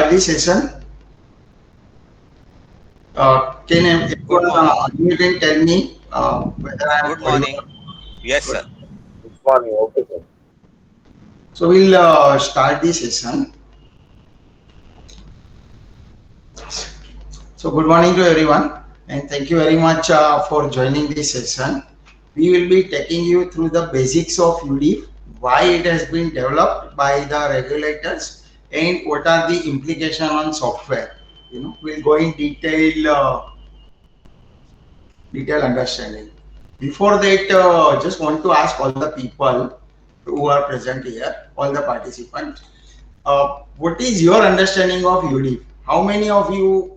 start this session? Can Good everyone morning. unmute and tell me whether I am Good audible? morning. Yes, Good. sir. Morning. Okay, sir. So we'll start this session. So good morning to everyone, and thank you very much for joining this session. We will be taking you through the basics of Udiff, why it has been developed by the regulators, and what are the implications on software. We'll go in detail understanding. Before that, just want to ask all the people who are present here, all the participants, what is your understanding of UDIF? How many of you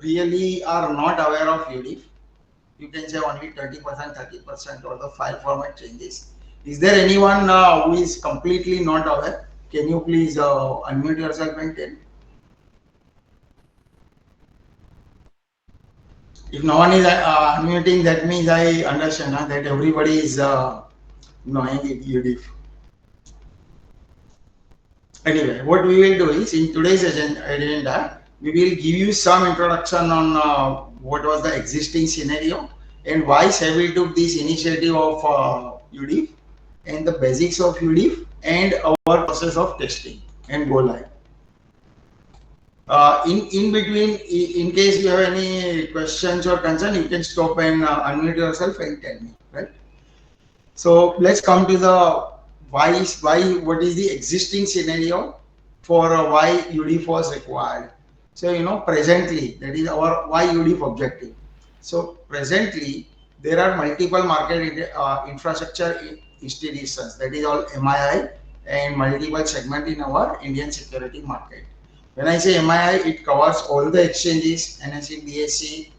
really are not aware of UDIF? You can say only 20%, 30%, or the file format changes. Is there anyone who is completely not aware? Can you please unmute yourself and tell? If no one is unmuting, that means I understand that everybody is knowing UDIF. Anyway, what we will do is in today's agenda, we will give you some introduction on what was the existing scenario and why Seville took this initiative of UDIF and the basics of UDIF and our process of testing and go live. In between, in case you have any questions or concern, you can stop and unmute yourself and tell me, right? So let's come to the what is the existing scenario for why UDIF was required. So presently that is our why UDIF objective. So presently there are multiple market infrastructure institutions, that is all MII, and multiple segment in our Indian security market. When I say MII, it covers all the exchanges, NSE, BSE,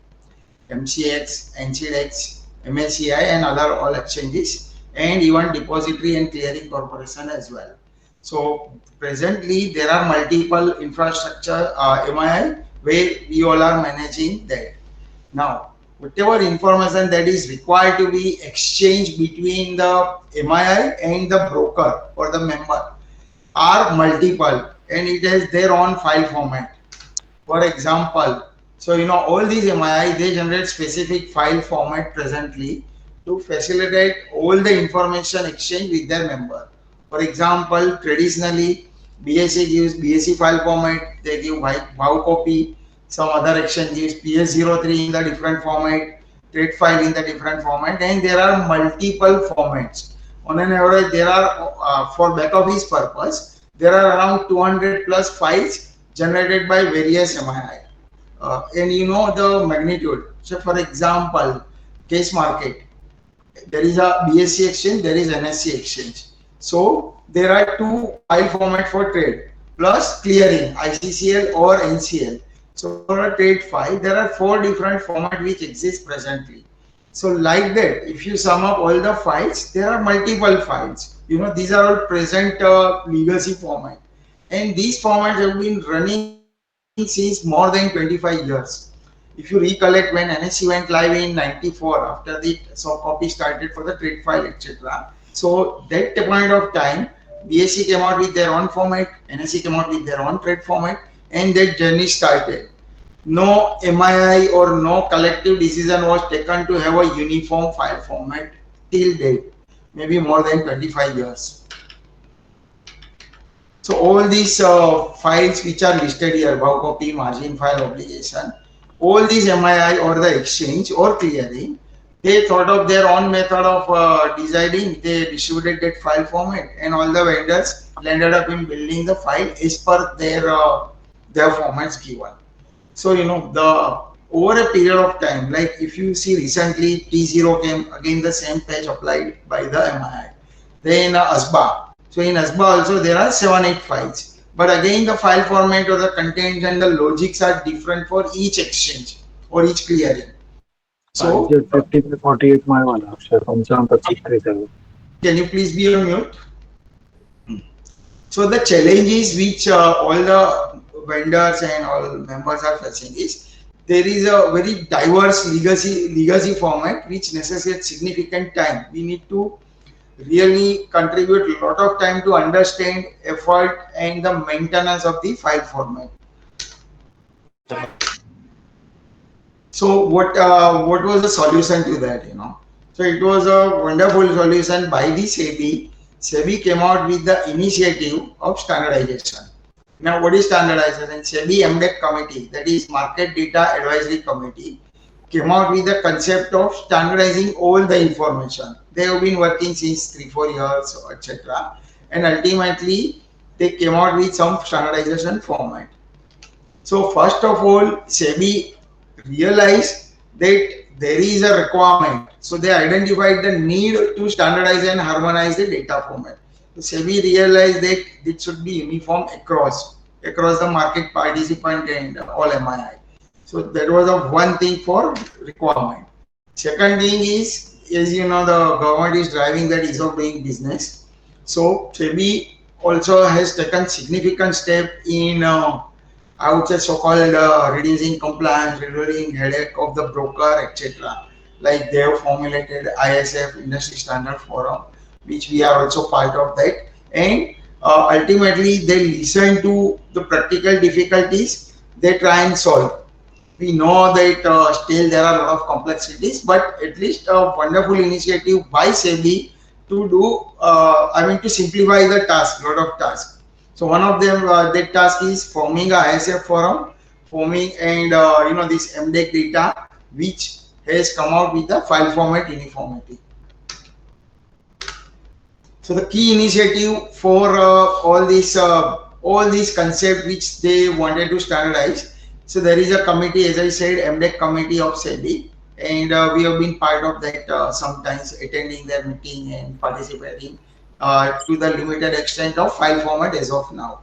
MCX, NCDEX, MSCI, and other all exchanges, and even depository and clearing corporation as well. So presently there are multiple infrastructure MII where we all are managing that. Now, whatever information that is required to be exchanged between the MII and the broker or the member are multiple, and it has their own file format. For example, so all these MII, they generate specific file format presently to facilitate all the information exchange with their member. For example, traditionally BSE gives BSE file format, they give WOW copy, some other exchange gives PS03 in the different format, trade file in the different format, and there are multiple formats. On an average, there are for back office purpose, there are around 200 plus files generated by various MII. And the magnitude. So for example, case market, there is a BSC exchange, there is NSC exchange. So there are two file format for trade plus clearing, ICCL or NCL. So for a trade file, there are four different formats which exist presently. So like that, if you sum up all the files, there are multiple files. These are all present legacy format. And these formats have been running since more than 25 years. If you recollect, when NSE went live in 94, after the soft copy started for the trade file, etc. So that point of time, BSE came out with their own format, NSE came out with their own trade format, and that journey started. No MII or no collective decision was taken to have a uniform file format till date, maybe more than 25 years. So all these files which are listed here, WOW copy, margin file, obligation, all these MII or the exchange or clearing, they thought of their own method of deciding. They distributed that file format, and all the vendors landed up in building the file as per their formats given. So the over a period of time, like if you see recently T0 came again, the same page applied by the MII. Then ASBA. So in ASBA also there are 7-8 files. But again the file format or the content and the logics are different for each exchange or each clearing. So पाहिजे 50 to 48 मला अक्षर तुमच्या आमचं can you please be on mute? So the challenges which all the vendors and all members are facing is there is a very diverse legacy format which necessitates significant time. We need to really contribute a lot of time to understand, effort, and the maintenance of the file format. So what was the solution to that? So it was a wonderful solution by the SEBI. SEBI came out with the initiative of standardization. Now, what is standardization? SEBI MDEC committee, that is Market Data Advisory Committee, came out with the concept of standardizing all the information. They have been working since 3-4 years, etc. And ultimately, they came out with some standardization format. So first of all, SEBI realized that there is a requirement. So they identified the need to standardize and harmonize the data format. So SEBI realized that it should be uniform across the market participant and all MII. So that was a one thing for requirement. Second thing is, as you know, the government is driving that ease of doing business. So SEBI also has taken significant step in I would say so-called reducing compliance, reducing headache of the broker, etc. Like they have formulated ISF Industry Standard Forum, which we are also part of that. And ultimately, they listen to the practical difficulties they try and solve. We know that still there are a lot of complexities, but at least a wonderful initiative by SEBI to do, to simplify the task, lot of tasks. So one of them, that task is forming a ISF forum, forming and this MDEC data, which has come out with the file format uniformity. So the key initiative for all these concepts which they wanted to standardize. So there is a committee, as I said, MDEC committee of SEBI, and we have been part of that sometimes, attending their meeting and participating to the limited extent of file format as of now.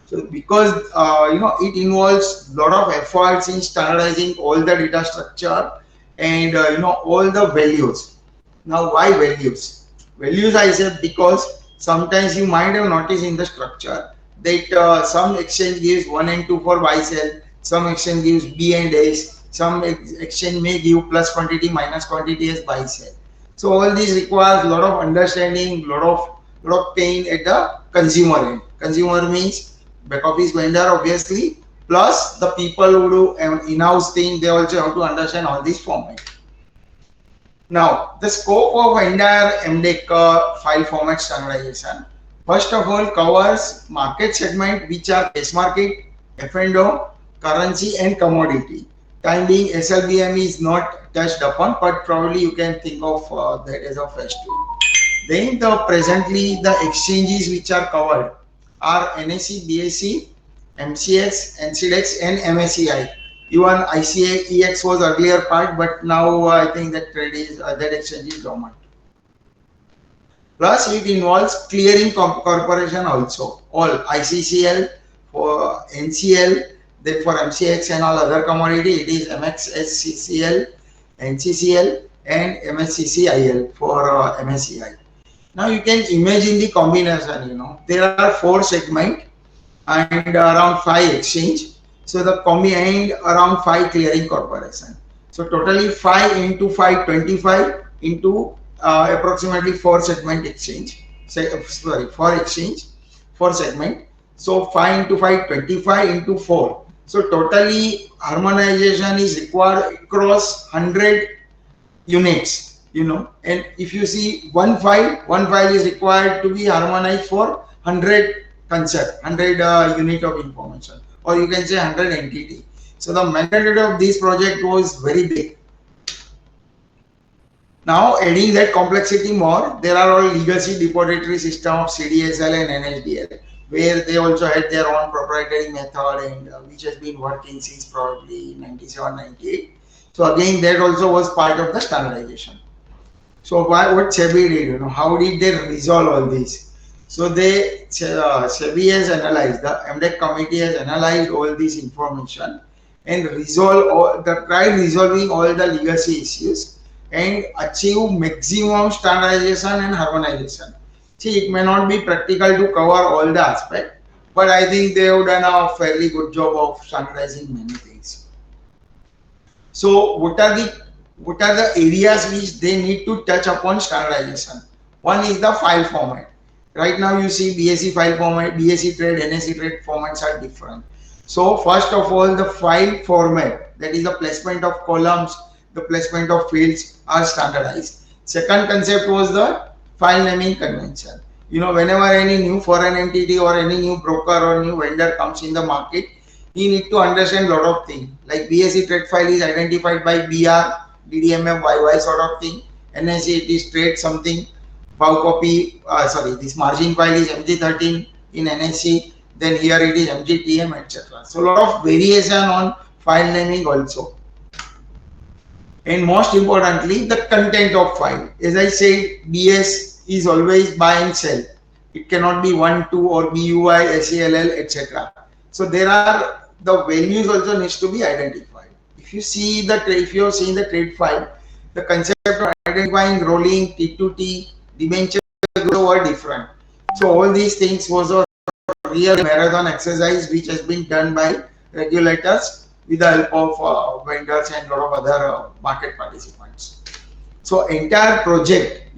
So because it involves a lot of efforts in standardizing all the data structure and all the values. Now why values? Values I said because sometimes you might have noticed in the structure that some exchange gives 1 and 2 for buy sell, some exchange gives B and S, some exchange may give plus quantity minus quantity as buy sell. So all these requires a lot of understanding, lot of pain at the consumer end. Consumer means back office vendor obviously, plus the people who do an in-house thing, they also have to understand all these formats. Now, the scope of entire MDEC file format standardization, first of all, covers market segment which are cash market, F&O, currency and commodity. Time being, SLBM is not touched upon, but probably you can think of that as a first tool. Then presently the exchanges which are covered are NSE, BSE, MCX, NCDEX and MSCI. Even ICAEX was earlier part, but now I think that trade is that exchange is dormant. Plus, it involves clearing corporation also. All ICCL for NCL, then for MCX and all other commodity, it is MXSCCL, NCCL, and MSCCIL for MSCI. Now you can imagine the combination. There are 4 segments and around 5 exchange. So the combined around 5 clearing corporation. So totally 5 into 5, 25 into approximately 4 segment exchange. 4 exchange, 4 segment. So 5 into 5, 25 into 4. So totally harmonization is required across 100 units. And if you see one file is required to be harmonized for 100 concept, 100 unit of information, or you can say 100 entity. So the magnitude of this project was very big. Now adding that complexity more, there are all legacy depository system of CDSL and NSDL, where they also had their own proprietary method and which has been working since probably 97, 98. So again, that also was part of the standardization. So what SEBI did, how did they resolve all this? So SEBI has analyzed, the MDEC committee has analyzed all this information and tried resolving all the legacy issues and achieve maximum standardization and harmonization. See, it may not be practical to cover all the aspects, but I think they have done a fairly good job of standardizing many things. So what are the areas which they need to touch upon standardization? One is the file format. Right now you see BSE file format, BSE trade, NSE trade formats are different. So first of all, the file format, that is the placement of columns, the placement of fields are standardized. Second concept was the file naming convention. Whenever any new foreign entity or any new broker or new vendor comes in the market, he need to understand a lot of things. Like BSE trade file is identified by BR, DDMF, YY sort of thing. NSE it is trade something. Bow copy, this margin file is MG13 in NSE, then here it is MGTM, etc. So a lot of variation on file naming also. And most importantly, the content of file. As I said, BS is always buy and sell. It cannot be 1, 2 or BUI, SELL, etc. So there are the values also needs to be identified. If you have seen the trade file, the concept of identifying rolling T2T debenture were different. So all these things was a real marathon exercise which has been done by regulators with the help of vendors and a lot of other market participants. So entire project,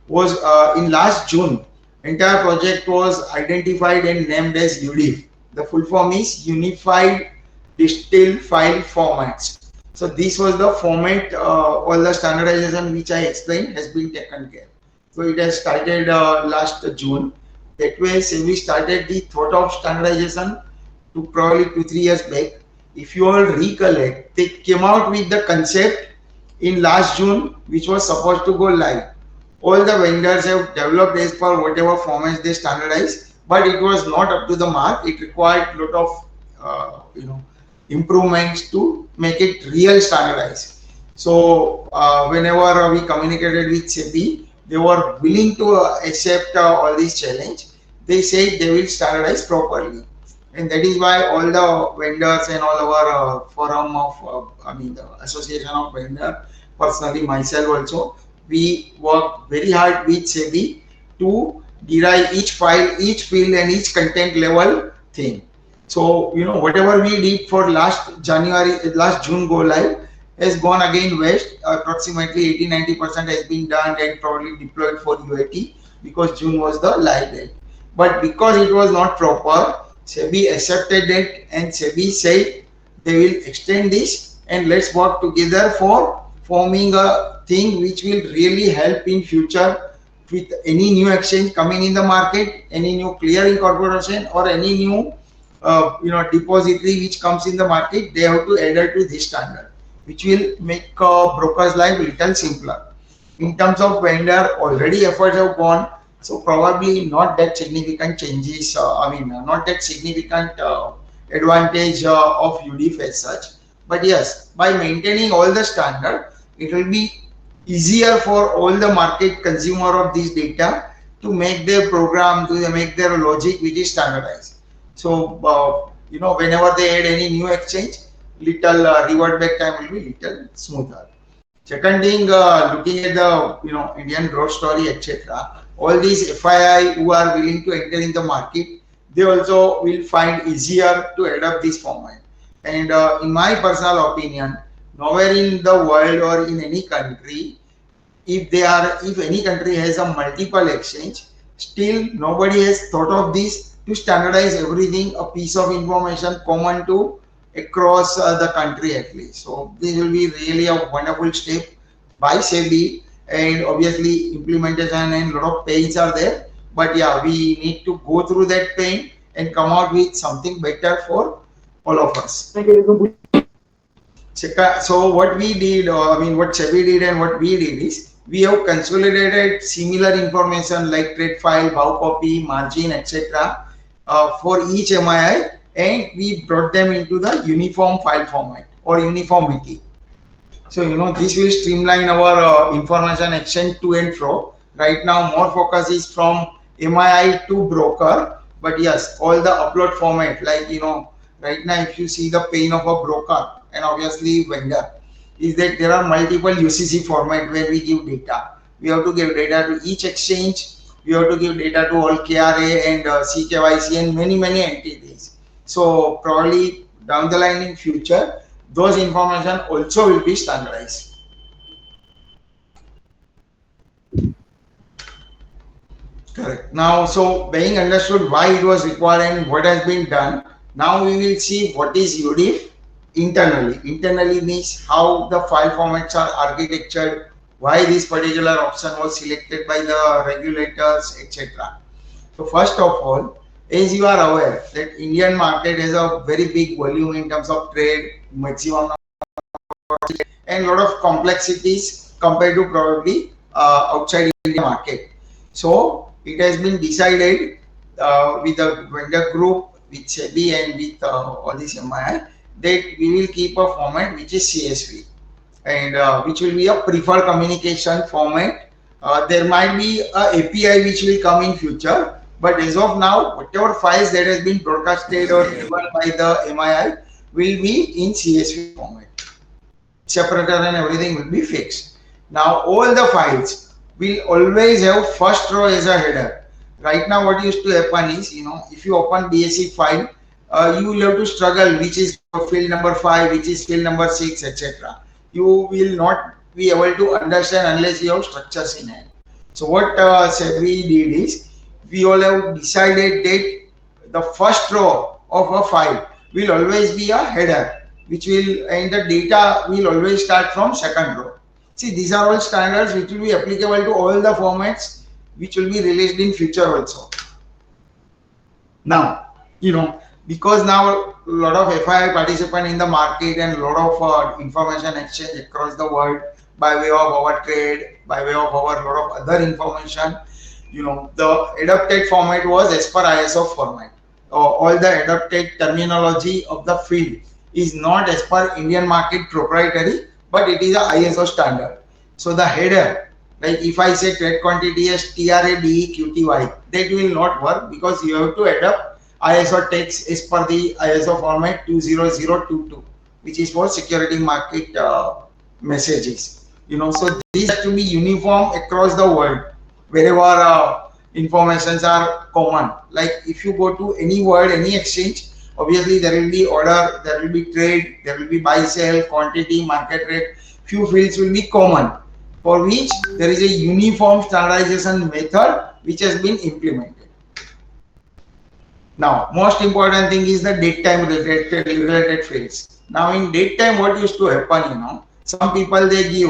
was in last June. Entire project was identified and named as Udiff. The full form is Unified Distilled File Formats. So this was the format. All the standardization which I explained has been taken care. So it has started last June. That way, we started the thought of standardization to probably 2-3 years back. If you all recollect, they came out with the concept in last June, which was supposed to go live. All the vendors have developed as per whatever formats they standardized, but it was not up to the mark. It required a lot of improvements to make it real standardized. So whenever we communicated with SEBI, they were willing to accept all these challenge. They said they will standardize properly, and that is why all the vendors and all our forum of the association of vendor, personally myself also, we work very hard with SEBI to derive each file, each field and each content level thing. So whatever we did for last June go live has gone again west. Approximately 80-90% has been done and probably deployed for UAT because June was the live date. But because it was not proper, SEBI accepted it and SEBI said they will extend this and let's work together for forming a thing which will really help in future with any new exchange coming in the market, any new clearing corporation or any new depository which comes in the market. They have to adhere to this standard, which will make brokers' life little simpler. In terms of vendor, already efforts have gone, so probably not that significant changes. Not that significant advantage of Udiff as such. But yes, by maintaining all the standard, it will be easier for all the market consumer of this data to make their program, to make their logic which is standardized. So whenever they add any new exchange, little revert back time will be little smoother. Second thing, looking at the Indian growth story, etc. All these FII who are willing to enter in the market, they also will find easier to adopt this format. And in my personal opinion, nowhere in the world or in any country, if any country has a multiple exchange, still nobody has thought of this to standardize everything, a piece of information common to across the country at least. So this will be really a wonderful step by SEBI, and obviously implementation and a lot of pains are there. But yeah, we need to go through that pain and come out with something better for all of us. So what we did, what SEBI did and what we did is we have consolidated similar information like trade file, bow copy, margin, etc. For each MII, and we brought them into the uniform file format or uniformity. So this will streamline our information exchange to and fro. Right now, more focus is from MII to broker, but yes, all the upload format, like right now if you see the pain of a broker and obviously vendor, is that there are multiple UCC format where we give data. We have to give data to each exchange. We have to give data to all KRA and CKYC and many entities. So probably down the line in future, those information also will be standardized. Correct. Now, so being understood why it was required and what has been done, Now we will see what is Udiff internally. Internally means how the file formats are architectured, why this particular option was selected by the regulators, etc. So first of all, as you are aware that Indian market has a very big volume in terms of trade, maximum and lot of complexities compared to probably outside India market. So it has been decided with the vendor group, with SEBI and with all this MII that we will keep a format which is CSV and which will be a preferred communication format. There might be a API which will come in future, but as of now, whatever files that has been broadcasted or given by the MII will be in CSV format. Separator and everything will be fixed. Now all the files will always have first row as a header. Right now what used to happen is, if you open BSc file, you will have to struggle which is field number 5, which is field number 6, etc. You will not be able to understand unless you have structures in hand. So what we did is, we all have decided that the first row of a file will always be a header, which will, and the data will always start from second row. See, these are all standards which will be applicable to all the formats which will be released in future also. Now, because now a lot of FII participant in the market and a lot of information exchange across the world by way of our trade, by way of our lot of other information, the adapted format was as per ISO format. All the adapted terminology of the field is not as per Indian market proprietary, but it is a ISO standard. So the header, like if I say trade quantity as TRADEQTY, that will not work because you have to adapt ISO text as per the ISO format 20022, which is for security market messages. So these have to be uniform across the world wherever informations are common. Like if you go to any world, any exchange, obviously there will be order, there will be trade, there will be buy sell, quantity, market rate. Few fields will be common, for which there is a uniform standardization method which has been implemented. Now, most important thing is the date time related fields. Now, in date time, what used to happen, some people they give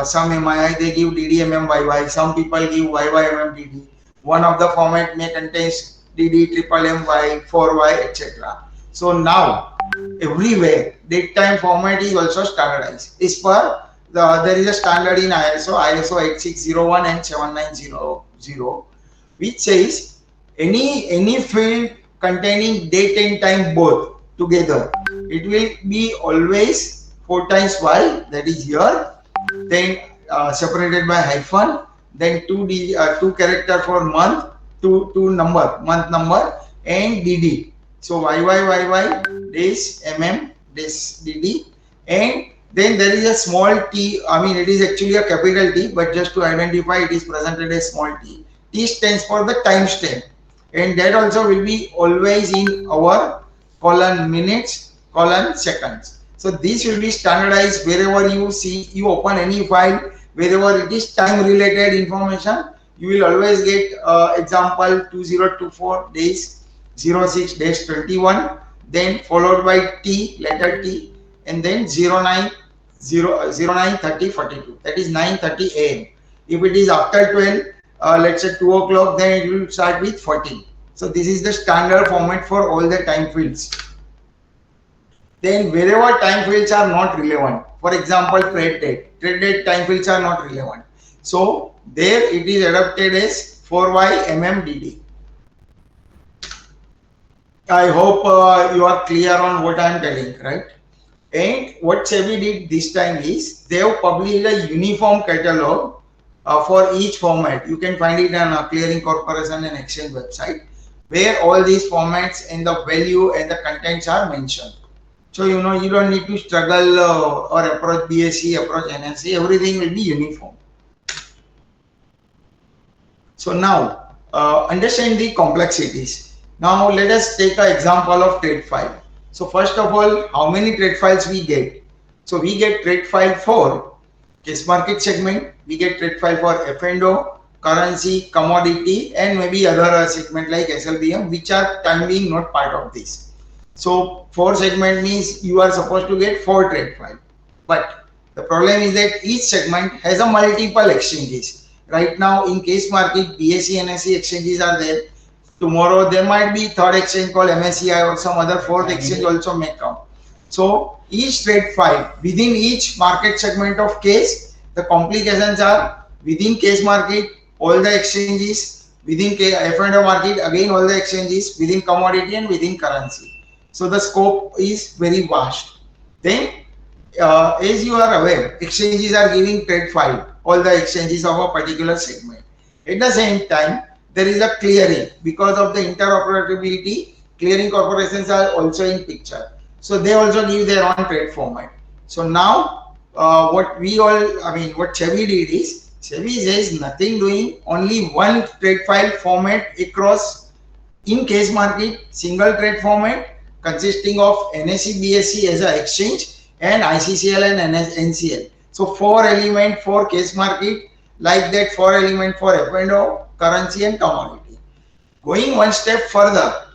some MII, they give DDMMYY, some people give YYMMDD. One of the format may contain DD, triple MY, 4Y, etc. So now, everywhere, date time format is also standardized. There is a standard in ISO 8601 and 7900, which says any field containing date and time both together, it will be always 4 times Y, that is here, then separated by hyphen, then two character for month, two number, month number, and DD. So YYYY, days, MM, days, DD, and then there is a small t. I mean, it is actually a capital T, but just to identify, it is presented as small t. T stands for the timestamp, and that also will be always in our colon minutes, colon seconds. So this will be standardized wherever you see, you open any file, wherever it is time related information, you will always get example 2024 days 06 days 21, then followed by T, letter T, and then 09 30 42. That is 9:30 a.m. If it is after 12, let's say 2 o'clock, then it will start with 14. So this is the standard format for all the time fields. Then wherever time fields are not relevant, for example trade date time fields are not relevant. So there it is adapted as 4Y MMDD. I hope you are clear on what I am telling, right? And what SEBI did this time is they have published a uniform catalog for each format. You can find it on Clearing Corporation and Exchange website, where all these formats and the value and the contents are mentioned. So you don't need to struggle or approach BSc, approach NSC. Everything will be uniform. So now understand the complexities. Now let us take an example of trade file. So first of all, how many trade files we get? So we get trade file for case market segment, we get trade file for F&O, currency, commodity, and maybe other segment like SLBM, which are time being not part of this. So 4 segment means you are supposed to get 4 trade file. But the problem is that each segment has a multiple exchanges. Right now in case market, BSE, NSE exchanges are there. Tomorrow there might be third exchange called MSCI or some other fourth exchange also may come. So each trade file within each market segment of case, the complications are within case market, all the exchanges, within F&O market, again all the exchanges, within commodity and within currency. So the scope is very vast. Then, as you are aware, exchanges are giving trade file, all the exchanges of a particular segment. At the same time, there is a clearing because of the interoperability. Clearing corporations are also in picture, so they also give their own trade format. So now, what SEBI did is SEBI says nothing doing, only one trade file format across in case market, single trade format consisting of NSE, BSE as an exchange and ICCL and NCL. So 4 element for case market, like that 4 element for F&O, currency and commodity. Going one step further,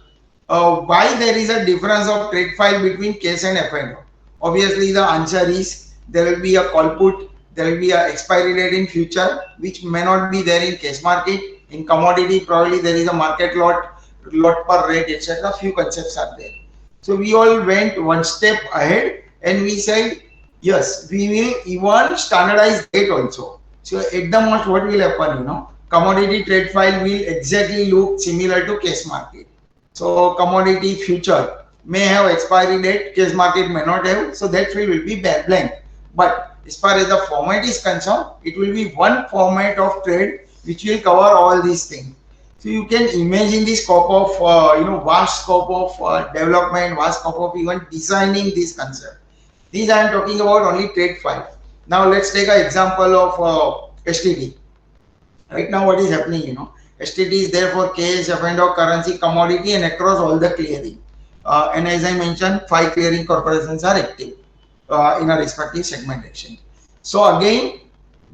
why there is a difference of trade file between case and F&O? Obviously, the answer is there will be a call put, there will be a expiry date in future, which may not be there in case market. In commodity, probably there is a market lot per rate, etc. Few concepts are there. So we all went one step ahead and we said, yes, we will even standardize that also. So at the most, what will happen, commodity trade file will exactly look similar to case market. So commodity future may have expiry date, case market may not have, so that field will be blank. But as far as the format is concerned, it will be one format of trade which will cover all these things. So you can imagine the scope of vast scope of development, vast scope of even designing this concept. These I am talking about only trade file. Now let's take an example of STD. Right now, what is happening? STD is there for case, F&O, currency, commodity, and across all the clearing. And as I mentioned, 5 clearing corporations are active in a respective segment exchange. So again,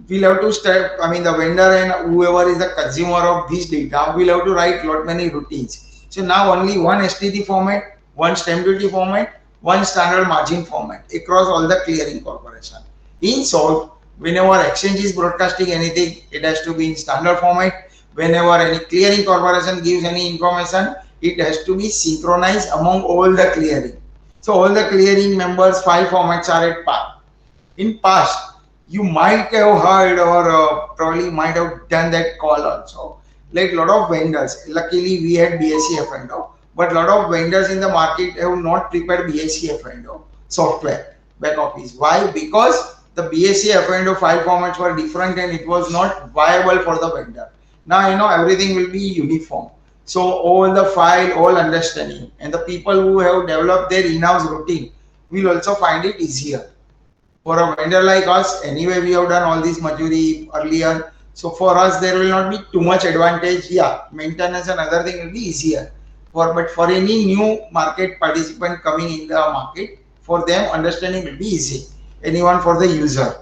we'll have to start. The vendor and whoever is the consumer of this data will have to write lot many routines. So now only one STD format, one stamp duty format, one standard margin format across all the clearing corporation. In short, whenever exchange is broadcasting anything, it has to be in standard format. Whenever any clearing corporation gives any information, it has to be synchronized among all the clearing. So all the clearing members file formats are at par. In past, you might have heard or probably might have done that call also. Like a lot of vendors, luckily we had BSE F&O, but a lot of vendors in the market have not prepared BSE F&O software back office. Why? Because the BSE F&O file formats were different and it was not viable for the vendor. Now everything will be uniform. So all the file, all understanding, and the people who have developed their in-house routine will also find it easier. For a vendor like us, anyway, we have done all this Majuri earlier. So for us, there will not be too much advantage. Yeah, maintenance and other thing will be easier. But for any new market participant coming in the market, for them understanding will be easy. Anyone for the user.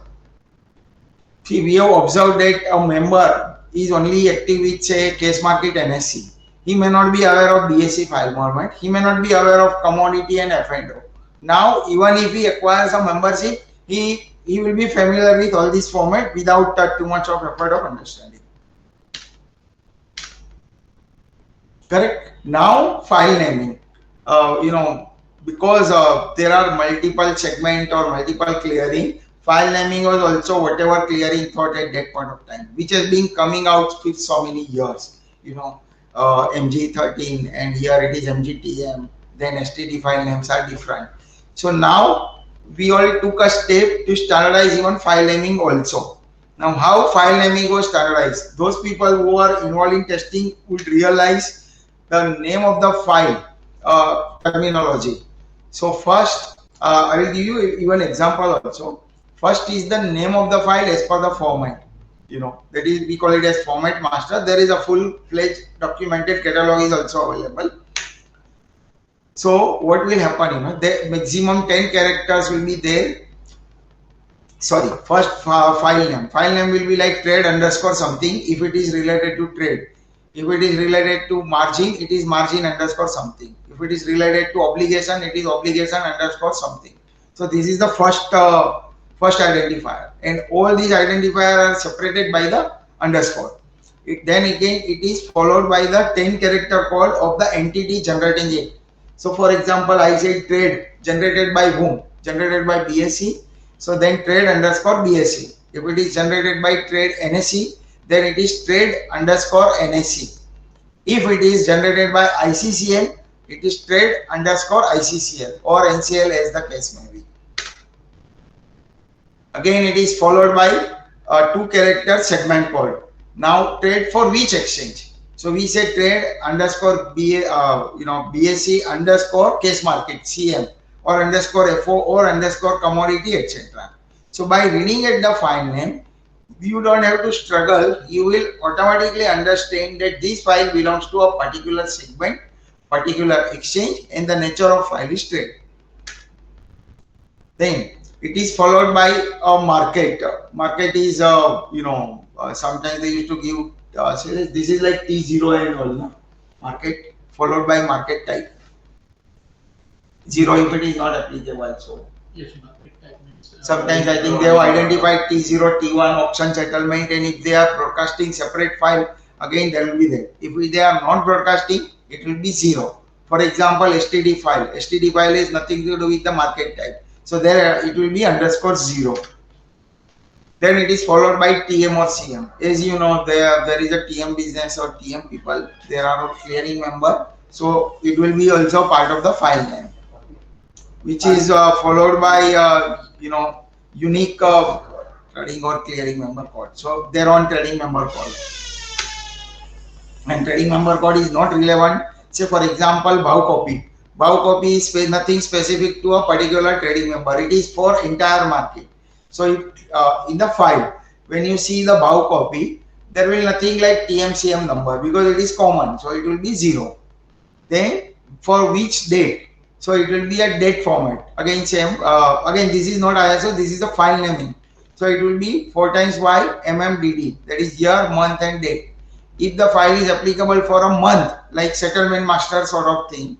See, we have observed that a member is only active with say case market NSE. He may not be aware of BSE file format. He may not be aware of commodity and F&O. Now, even if he acquires a membership, he will be familiar with all this format without too much of effort of understanding. Correct. Now file naming. Because there are multiple segment or multiple clearing, file naming was also whatever clearing thought at that point of time, which has been coming out with so many years. MG13 and here it is MGTM. Then STD file names are different. So now we all took a step to standardize even file naming also. Now how file naming was standardized? Those people who are involved in testing would realize the name of the file terminology. So first, I will give you even example also. First is the name of the file as per the format. That is, we call it as format master. There is a full-fledged documented catalog is also available. So what will happen? The maximum 10 characters will be there. Sorry, first file name. File name will be like trade underscore something if it is related to trade. If it is related to margin, it is margin underscore something. If If it is related to obligation, it is obligation underscore something. So this is the first identifier, and all these identifiers are separated by the underscore. Then again it is followed by the 10 character code of the entity generating it. So for example, I said trade generated by whom? Generated by BSE. So then trade underscore BSE. If it is generated by trade NSE, then it is trade underscore NSE. If it is generated by ICCL, it is trade underscore ICCL or NCL as the case may be. Again, it is followed by a 2-character segment code. Now, trade for which exchange? So we say trade underscore BSE underscore case market CM or underscore FO or underscore commodity, etc. So by reading at the file name, you don't have to struggle. You will automatically understand that this file belongs to a particular segment, particular exchange, and the nature of file is trade. Then it is followed by a market. Market is sometimes they used to give this is like T0 and all, no? Market followed by market type. 0 if it is not applicable. So Yes, market type means. Sometimes I think they have identified T0, T1 auction settlement, and if they are broadcasting separate file, again there will be there. If they are not broadcasting, it will be 0. For example, STD file. STD file is nothing to do with the market type. So there it will be underscore 0. Then it is followed by TM or CM. As you know, there is a TM business or TM people. There are a clearing member. So it will be also part of the file name, which is followed by unique trading or clearing member code. So they're on trading member code, and trading member code is not relevant. Say for example, bow copy. Bow copy is nothing specific to a particular trading member. It is for entire market. So in the file, when you see the bow copy, there will be nothing like TMCM number because it is common. So it will be 0. Then for which date? So it will be a date format. Again same. Again this is not ISO. This is the file naming. So it will be 4 times Y MMDD. That is year, month, and date. If the file is applicable for a month, like settlement master sort of thing,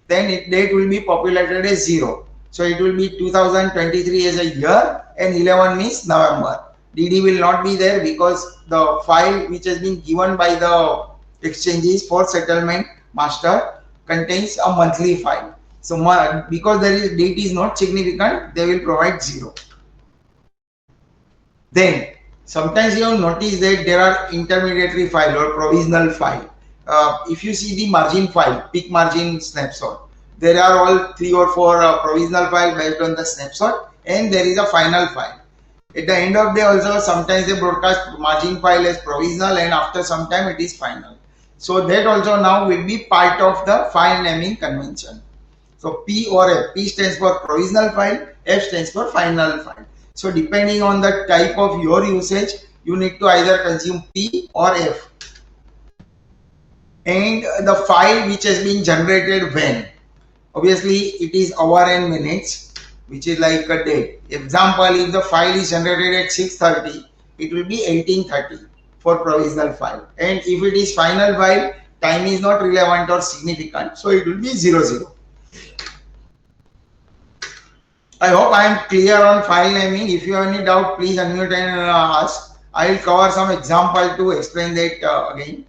then date will be populated as 0. So it will be 2023 as a year, and 11 means November. DD will not be there because the file which has been given by the exchanges for settlement master contains a monthly file. So because date is not significant, they will provide 0. Then sometimes you have noticed that there are intermediary file or provisional file. If you see the margin file, peak margin snapshot, there are all 3 or 4 provisional file based on the snapshot, and there is a final file. At the end of the day also, sometimes they broadcast margin file as provisional, and after some time it is final. So that also now will be part of the file naming convention. So P or F, P stands for provisional file, F stands for final file. So depending on the type of your usage, you need to either consume P or F. And the file which has been generated when? Obviously it is hour and minutes, which is like a day. Example, if the file is generated at 6:30, it will be 18:30 for provisional file. And if it is final file, time is not relevant or significant, so it will be 00. I hope I am clear on file naming. If you have any doubt, please unmute and ask. I will cover some example to explain that again.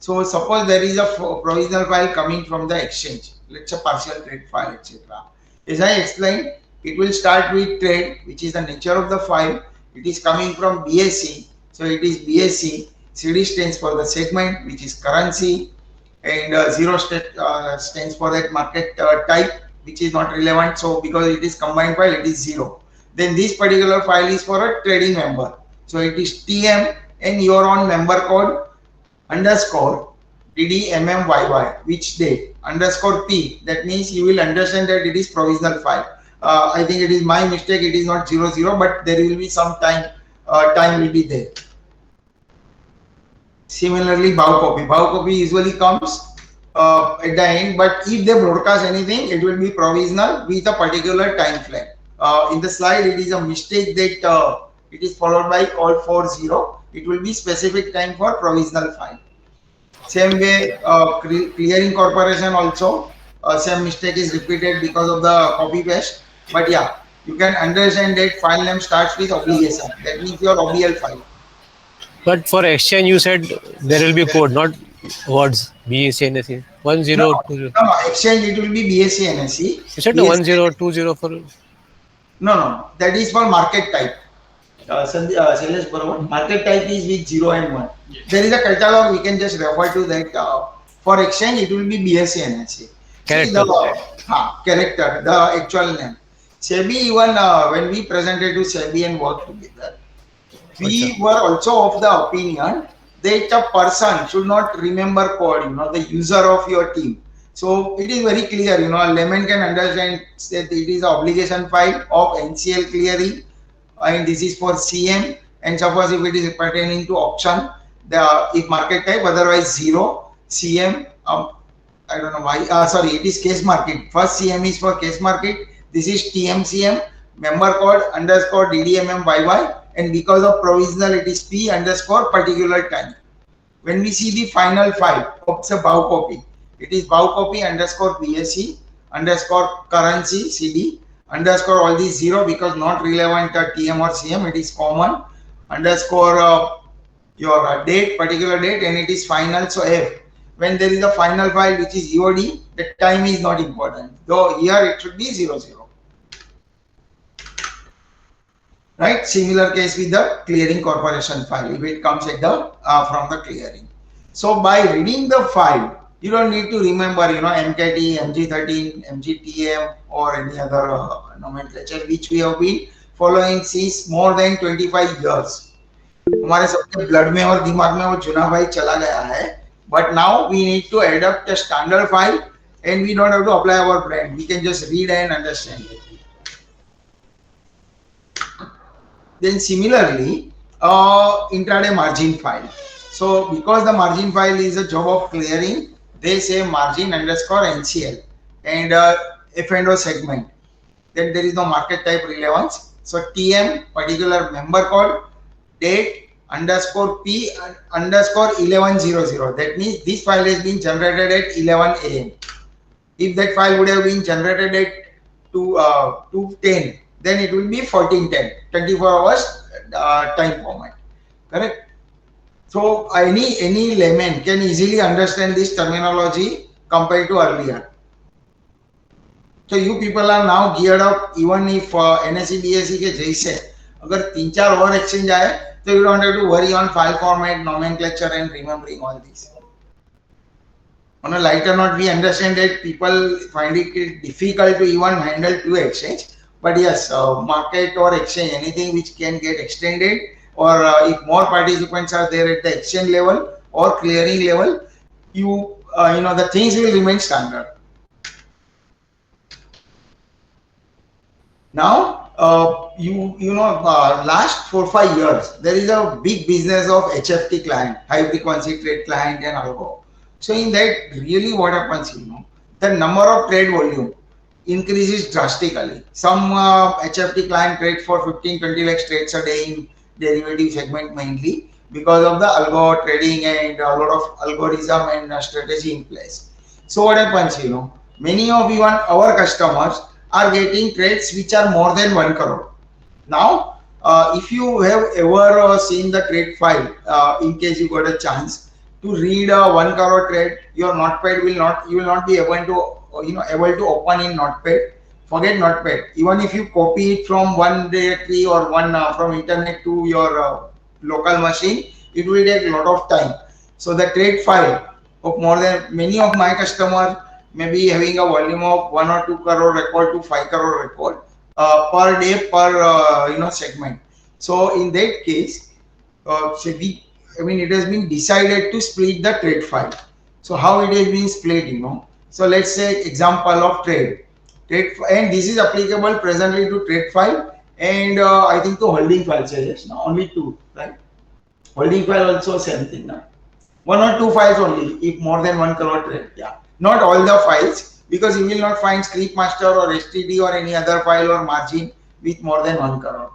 So suppose there is a provisional file coming from the exchange. Let's say partial trade file, etc. As I explained, it will start with trade, which is the nature of the file. It is coming from BSE. So it is BSE. CD stands for the segment, which is currency, and 0 stands for that market type, which is not relevant. So because it is combined file, it is 0. Then this particular file is for a trading member. So it is TM and your own member code underscore DDMMYY, which date underscore P. That means you will understand that it is provisional file. I think it is my mistake. It is not 00, but there will be some time. Time will be there. Similarly, bow copy. Bow copy usually comes at the end, but if they broadcast anything, it will be provisional with a particular time frame. In the slide, it is a mistake that it is followed by all 40. It will be specific time for provisional file. Same way, clearing corporation also. same mistake is repeated because of the copy paste. But yeah, you can understand that file name starts with obligation. That means your OBL file. But for exchange, you said there will be code, not words. BACNSE one No, zero two zero. no, no. Exchange it will be BSc NSE. You said no BSc, 1020 for. no, no. That is for market type. Shailesh Barabar. Market type is with 0 and 1. Yes. There is a catalog, we can just refer to that. For exchange, it will be BSc NSE. See the Character. character, the actual name. SEBI, even when we presented to SEBI and worked together, Acha. we were also of the opinion that a person should not remember code, the user of your team. So it is very clear, a layman can understand that it is an obligation file of NCL clearing, and this is for CM. And suppose if it is pertaining to option, the if market type, otherwise 0 CM. I don't know why. Sorry, it is case market. First CM is for case market. This is TMCM, member code underscore DDMMYY, and because of provisional, it is P underscore particular time. When we see the final file, it's a bow copy. It is bow copy underscore BSC underscore currency CD underscore all these 0 because not relevant TM or CM. It is common underscore your date, particular date, and it is final. So F. When there is a final file which is EOD, the time is not important. Though here it should be 00. Right? Similar case with the clearing corporation file if it comes at the from the clearing. So by reading the file, you don't need to remember, MKT, MG13, MGTM, or any other nomenclature which we have been following since more than 25 years. हमारे सबके blood में और दिमाग में वो चुना भाई चला गया है. But now we need to adapt a standard file, and we don't have to apply our brain. We can just read and understand it. Then similarly, intraday margin file. So because the margin file is a job of clearing, they say margin underscore NCL and F&O segment. Then there is no market type relevance. So TM, particular member code, date underscore P underscore 1100. That means this file has been generated at 11 AM. If that file would have been generated at 2:10, then it will be 14:10, 24 hours time format. Correct? So any layman can easily understand this terminology compared to earlier. So you people are now geared up, even if NSE BSE के जैसे अगर 3-4 और exchange आए, so you don't have to worry on file format, nomenclature, and remembering all these. On a lighter note, we understand that people find it difficult to even handle 2 exchange. But yes, market or exchange, anything which can get extended, or if more participants are there at the exchange level or clearing level, the things will remain standard. Now, last 4-5 years, there is a big business of HFT client, high frequency trade client, and algo. So in that, really what happens, the number of trade volume increases drastically. Some HFT client trade for 15-20 lakh trades a day in derivative segment mainly because of the algo trading and a lot of algorithm and strategy in place. So what happens, many of even our customers are getting trades which are more than 1 crore. Now, if you have ever seen the trade file, in case you got a chance to read a 1 crore trade, your notepad you will not be able to open in notepad. Forget notepad. Even if you copy it from one directory or from internet to your local machine, it will take a lot of time. So the trade file of many of my customers may be having a volume of 1 or 2 crore record to 5 crore record per day per segment. So in that case, it has been decided to split the trade file. So how it has been split, So let's say example of trade, and this is applicable presently to trade file and I think to holding file. Yes, no, only 2, right? Holding file also same thing, no? 1 or 2 files only if more than 1 crore trade. Yeah, not all the files, because you will not find script master or STD or any other file or margin with more than 1 crore.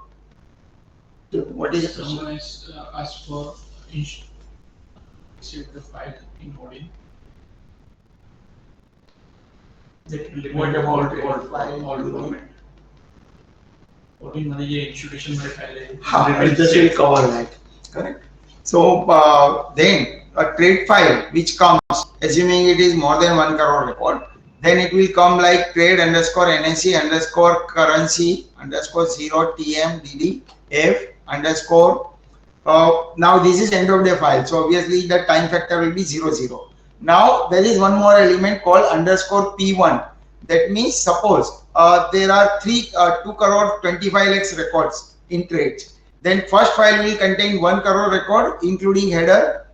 So what is the question? Someone has asked for the file in holding. What about trade file? I just will cover that. Correct. So then a trade file which comes, assuming it is more than 1 crore record, then it will come like trade underscore NSE underscore currency underscore 0 TM DD F underscore. Now this is end of day file. So obviously the time factor will be 00. Now there is one more element called underscore P1. That means suppose there are 2 crore 25 lakhs records in trades. Then first file will contain 1 crore record including header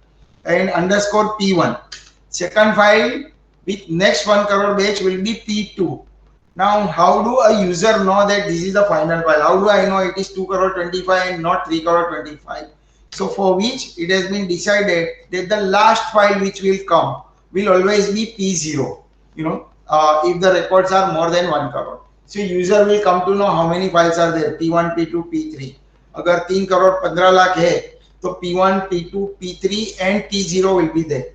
and underscore P1. Second file with next 1 crore batch will be P2. Now how do a user know that this is the final file? How do I know it is 2 crore 25 and not 3 crore 25? So for which it has been decided that the last file which will come will always be P0. If the records are more than 1 crore. So user will come to know how many files are there, P1, P2, P3. अगर 3 करोड़ 15 लाख है तो P1, P2, P3 and P0 will be there.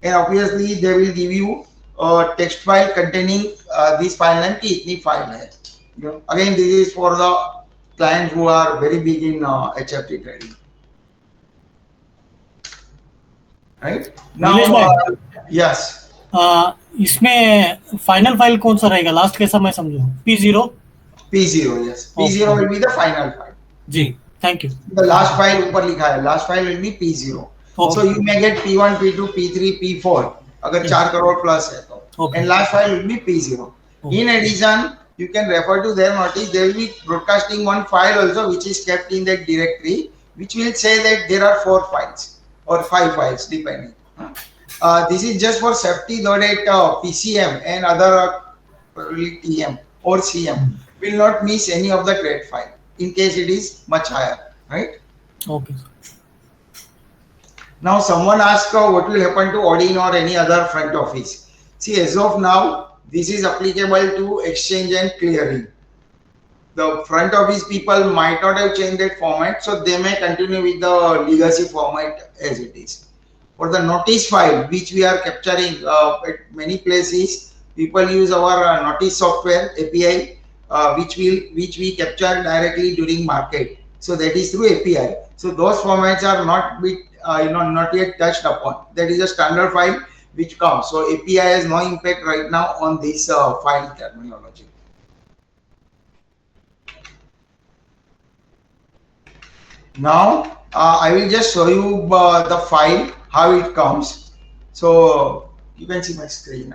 And obviously they will give you a text file containing this file name की इतनी file है. Again this is for the clients who are very big in HFT trading. Right? Now yes. इसमें final file कौन सा रहेगा last कैसा मैं समझू P0 yes P0 will be the final file जी thank you the last file ऊपर लिखा है last file will be P0 so you may get P1 P2 P3 P4 अगर 4 करोड़ प्लस है तो and last file will be P0 in addition you can refer to their notice they will be broadcasting one file also which is kept in that directory which will say that there are 4 files or 5 files depending this is just for safety though that PCM and other TM or CM will not miss any of the trade file in case it is much higher, right? Okay. Now someone asked what will happen to Odin or any other front office. See, as of now, this is applicable to exchange and clearing. The front office people might not have changed that format, so they may continue with the legacy format as it is. For the notice file, which we are capturing at many places, people use our notice software API, which we capture directly during market. So that is through API. So those formats are not yet touched upon. That is a standard file which comes. So API has no impact right now on this file terminology. Now I will just show you the file, how it comes. So you can see my screen.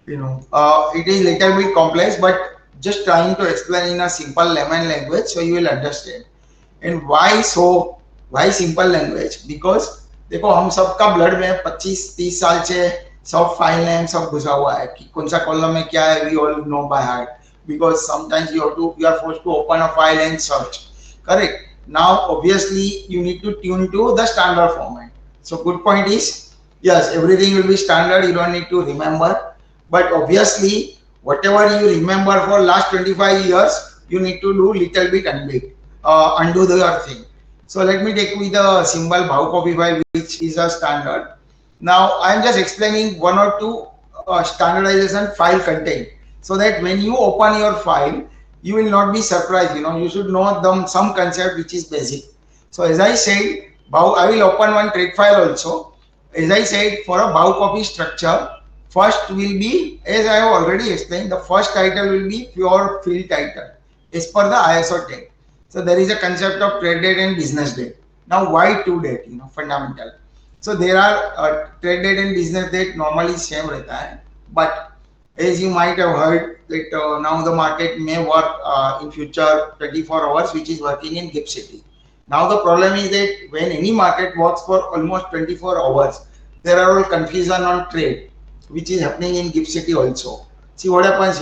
It is little bit complex, but just trying to explain in a simple layman language so you will understand. And why so? Why simple language? Because देखो हम सबका blood में 25-30 साल से सब file name सब घुसा हुआ है कि कौन सा कॉलम में क्या है, we all know by heart because sometimes you are forced to open a file and search. Correct. Now obviously you need to tune to the standard format. So good point is yes, everything will be standard, you don't need to remember, but obviously whatever you remember for last 25 years you need to do little bit undo your thing. So let me take with the symbol bow copy file which is a standard. Now I am just explaining one or two standardization file content so that when you open your file you will not be surprised. You should know some concept which is basic. So as I said, I will open one trade file also. As I said, for a bow copy structure, first will be, as I have already explained, the first title will be pure field title as per the ISO tag. So there is a concept of trade date and business date. Now why two date? Fundamental. So there are trade date and business date normally same रहता है, but as you might have heard that now the market may work in future 24 hours, which is working in GIFT City. Now the problem is that when any market works for almost 24 hours, there are all confusion on trade, which is happening in GIFT City also. See what happens,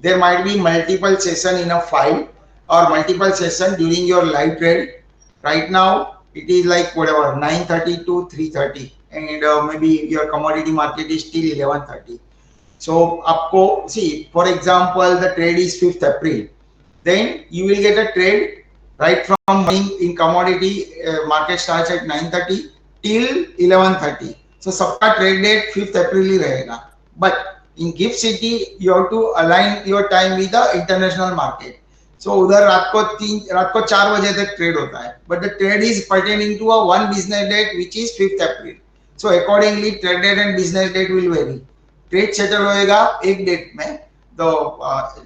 there might be multiple session in a file or multiple session during your live trade. Right now it is like whatever 9:30 to 3:30 and maybe your commodity market is still 11:30. So आपको see, for example, the trade is 5th April, then you will get a trade right from in commodity market starts at 9:30 till 11:30. So सबका trade date 5th April ही रहेगा. But In GIFT City, you have to align your time with the international market. So उधर रात को 4 बजे तक trade होता है, but the trade is pertaining to a one business date which is 5th April. So accordingly trade date and business date will vary. Trade settle होएगा एक date में, the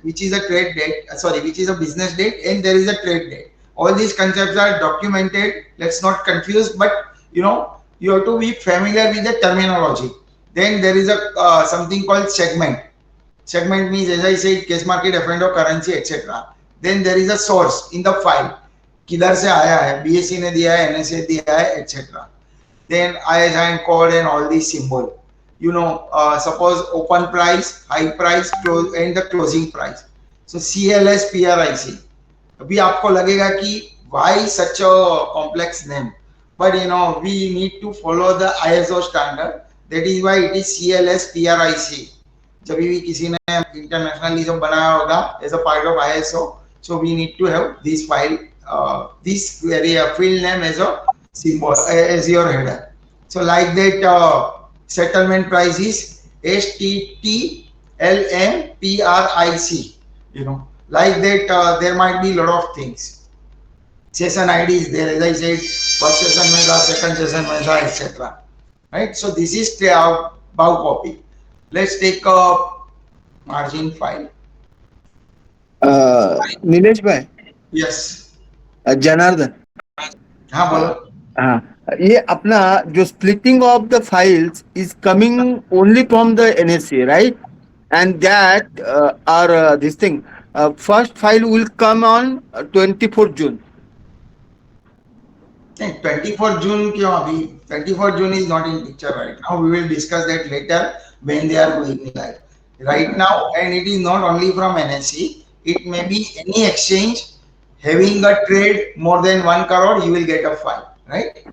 which is a trade date, which is a business date, and there is a trade date. All these concepts are documented. Let's not confuse, but you have to be familiar with the terminology. Then there is a something called segment. Segment means, as I said, case market, F&O, currency, etc. Then there is a source in the file. किधर से आया है, BSE ने दिया है, NSE दिया है, etc. Then ISIN code and all these symbol. Suppose open price, high price, close, and the closing price. So CLS, PRIC. अभी आपको लगेगा कि why such a complex name? But we need to follow the ISO standard. That is why it is CLS, PRIC. जब भी किसी ने internationalism बनाया होगा as a part of ISO, so we need to have this file, this very field name as a symbol, as your header. So like that, settlement price is STTLMPRIC. Like that, there might be a lot of things. Session ID is there, as I said, first session में था, second session में था, etc. Right? So this is bow copy. Let's take a margin file. Nilesh भाई, Yes. Janardan, हाँ बोलो. हाँ, ये अपना जो splitting of the files is coming only from the NSE, right? And that this thing, first file will come on 24th June. 24th June क्यों अभी? 24th June is not in picture right now. We will discuss that later when they are going live. Right now, and it is not only from NSE, it may be any exchange having a trade more than 1 crore, you will get a file, right?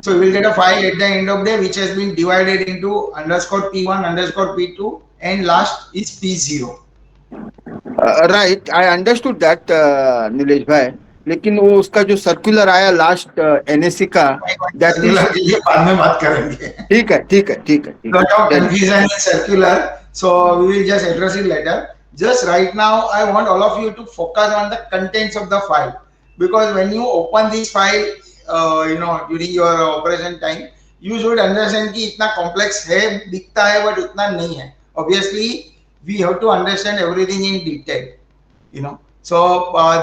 So you will get a file at the end of the day which has been divided into _P1, _P2, and last is P0. Right, I understood that, Nilesh भाई. लेकिन वो उसका जो circular आया last NSE का, that is, बाद में बात करेंगे. ठीक है. Lot of confusion in circular, so we will just address it later. Just right now, I want all of you to focus on the contents of the file, because when you open this file, during your operation time, you should understand कि इतना complex है, दिखता है, but इतना नहीं है. Obviously, we have to understand everything in detail. So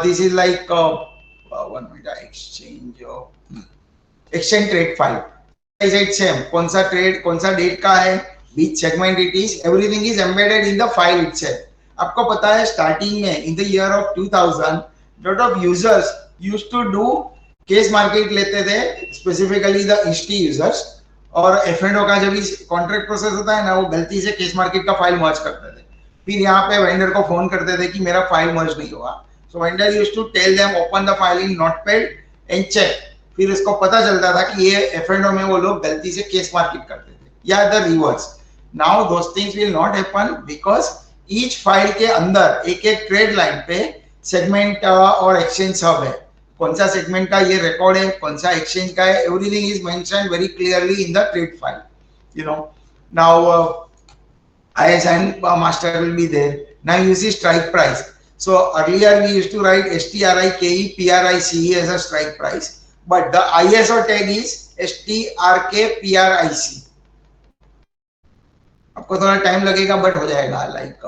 this is like 1 minute exchange trade file. As I said, same. कौन सा trade, कौन सा date का है, which segment it is, everything is embedded in the file itself. आपको पता है starting में in the year of 2000, lot of users used to do case market लेते थे, specifically the HT users, और F&O का जब भी contract process होता है ना, वो गलती से case market का file merge करते थे. फिर यहाँ पे vendor को phone करते थे कि मेरा file merge नहीं हुआ. So vendor used to tell them open the file in Notepad and check. फिर उसको पता चलता था कि ये F&O में वो लोग गलती से case market करते थे, या the reverse. Now those things will not happen because each file के अंदर एक एक trade line पे segment और exchange सब है. कौन सा segment का ये record है, कौन सा exchange का है, everything is mentioned very clearly in the trade file. Now ISIN master will be there. Now you see strike price. So earlier we used to write STRIKE PRICE as a strike price, but the ISO tag is STRK PRIC. आपको थोड़ा time लगेगा but हो जाएगा. Like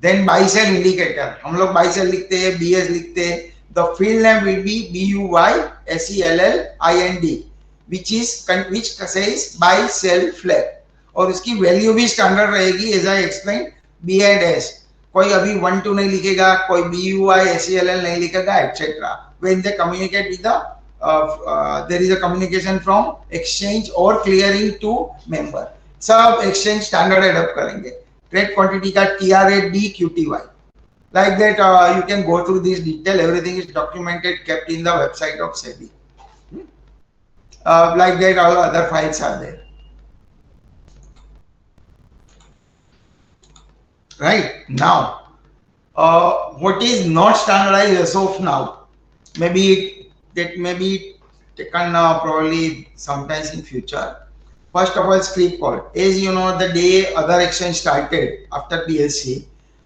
then buy sell indicator, हम लोग buy sell लिखते हैं, BS लिखते हैं. The field name will be BUYSELLIND, which says buy sell flag, और उसकी वैल्यू भी स्टैंडर्ड रहेगी as I explain, B and S. कोई अभी 1 2 नहीं लिखेगा, कोई BUYSELL नहीं लिखेगा, etc. When they communicate with the there is a communication from exchange or clearing to member, सब exchange standard adopt करेंगे. Trade quantity का TRAD QTY. Like that, you can go through this detail. Everything is documented, kept in the website of SEBI. Like that, all other files are there. Right now, what is not standardized as of now? Maybe that may be taken probably sometimes in future. First of all, script code. As you know, the day other exchange started after BSC,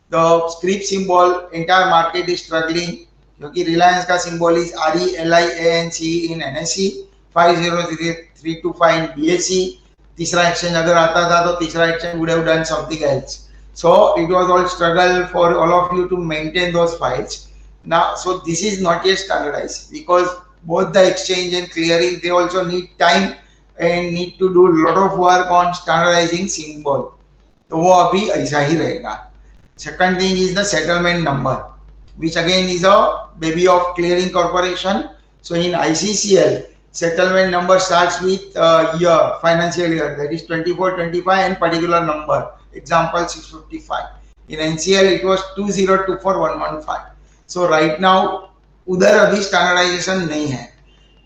the script symbol, entire market is struggling क्योंकि Reliance का symbol is RELIANCE in NSE, 500325 in BSE. तीसरा exchange अगर आता था तो तीसरा exchange would have done something else. So it was all struggle for all of you to maintain those files. Now, so this is not yet standardized because both the exchange and clearing, they also need time and need to do a lot of work on standardizing symbol. तो वो अभी ऐसा ही रहेगा. Second thing is the settlement number, which again is a baby of clearing corporation. So in ICCL, settlement number starts with year, financial year, that is 24-25 and particular number. Example 655. In NCL, it was 2024115. So right now, उधर अभी standardization नहीं है.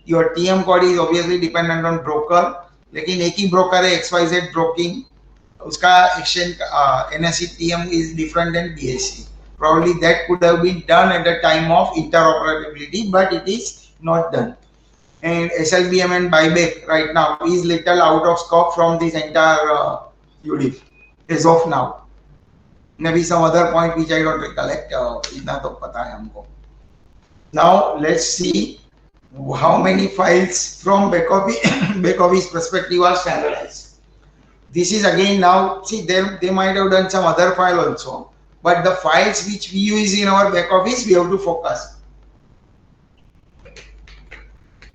Your TM code is obviously dependent on broker, लेकिन एक ही broker है XYZ broking, उसका exchange NSE TM is different than BSE. Probably that could have been done at the time of interoperability, but it is not done. And SLBM and buyback right now is little out of scope from this entire Udiff as of now. Maybe some other point which I don't recollect. इतना तो पता है हमको. Now let's see how many files from back office perspective are standardized. This is again now, see they might have done some other file also, but the files which we use in our back office, we have to focus.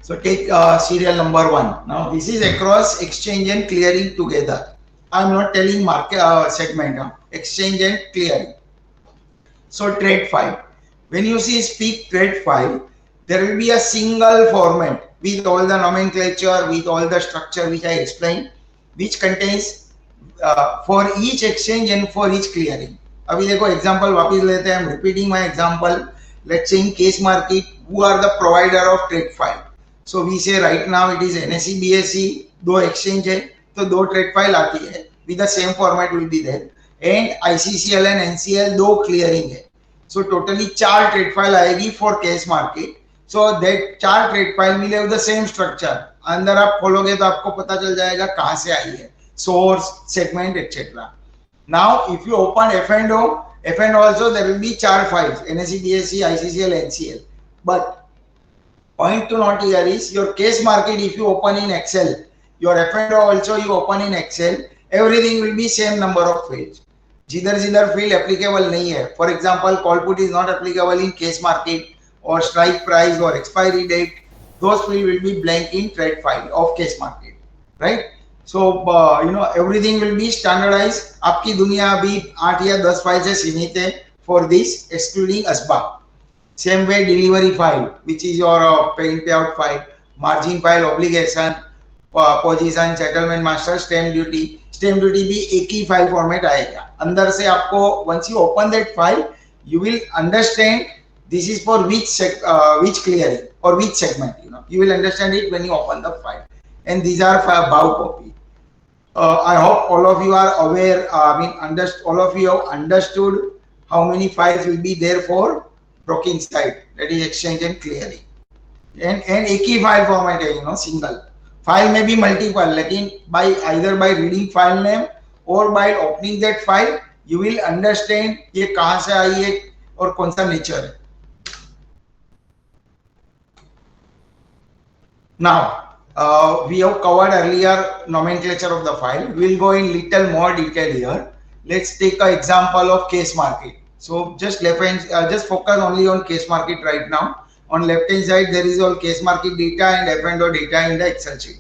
So take serial number 1. Now this is across exchange and clearing together. I am not telling market segment, exchange and clearing. So trade file. When you see speak trade file, there will be a single format with all the nomenclature, with all the structure which I explained, which contains for each exchange and for each clearing. अभी देखो example वापस लेते हैं. I'm repeating my example. Let's say in case market, who are the provider of trade file? So we say right now it is NSE, BSE, दो exchange है, तो दो trade file आती है. With the same format will be there. And ICCL and NCL दो clearing है. So totally 4 trade file आएगी for case market. So that 4 trade file will have the same structure. अंदर आप खोलोगे तो आपको पता चल जाएगा कहाँ से आई है. Source, segment, etc. Now if you open F&O also there will be 4 files, NSE, BSE, ICCL, NCL. But point to note here is your case market, if you open in Excel, your F&O also you open in Excel, everything will be same number of fields. जिधर field applicable नहीं है. For example, call put is not applicable in case market or strike price or expiry date. Those field will be blank in trade file of case market, right? So everything will be standardized. आपकी दुनिया अभी 8 या 10 file से सीमित है for this, excluding ASBA. Same way delivery file, which is your pay in payout file, margin file, obligation, position, settlement master, stamp duty. Stamp duty भी एक ही file format आएगा. अंदर से आपको once you open that file, you will understand this is for which clearing or which segment. You will understand it when you open the file. And these are bow copy. I hope all of you are aware. All of you have understood how many files will be there for broking side, that is exchange and clearing. And एक ही file format है, single. File may be multiple, लेकिन either by reading file name or by opening that file, you will understand ये कहाँ से आई है और कौन सा nature है. Now, we have covered earlier nomenclature of the file. We will go in little more detail here. Let's take an example of case market. So just just focus only on case market right now. On left hand side there is all case market data and F&O data in the Excel sheet,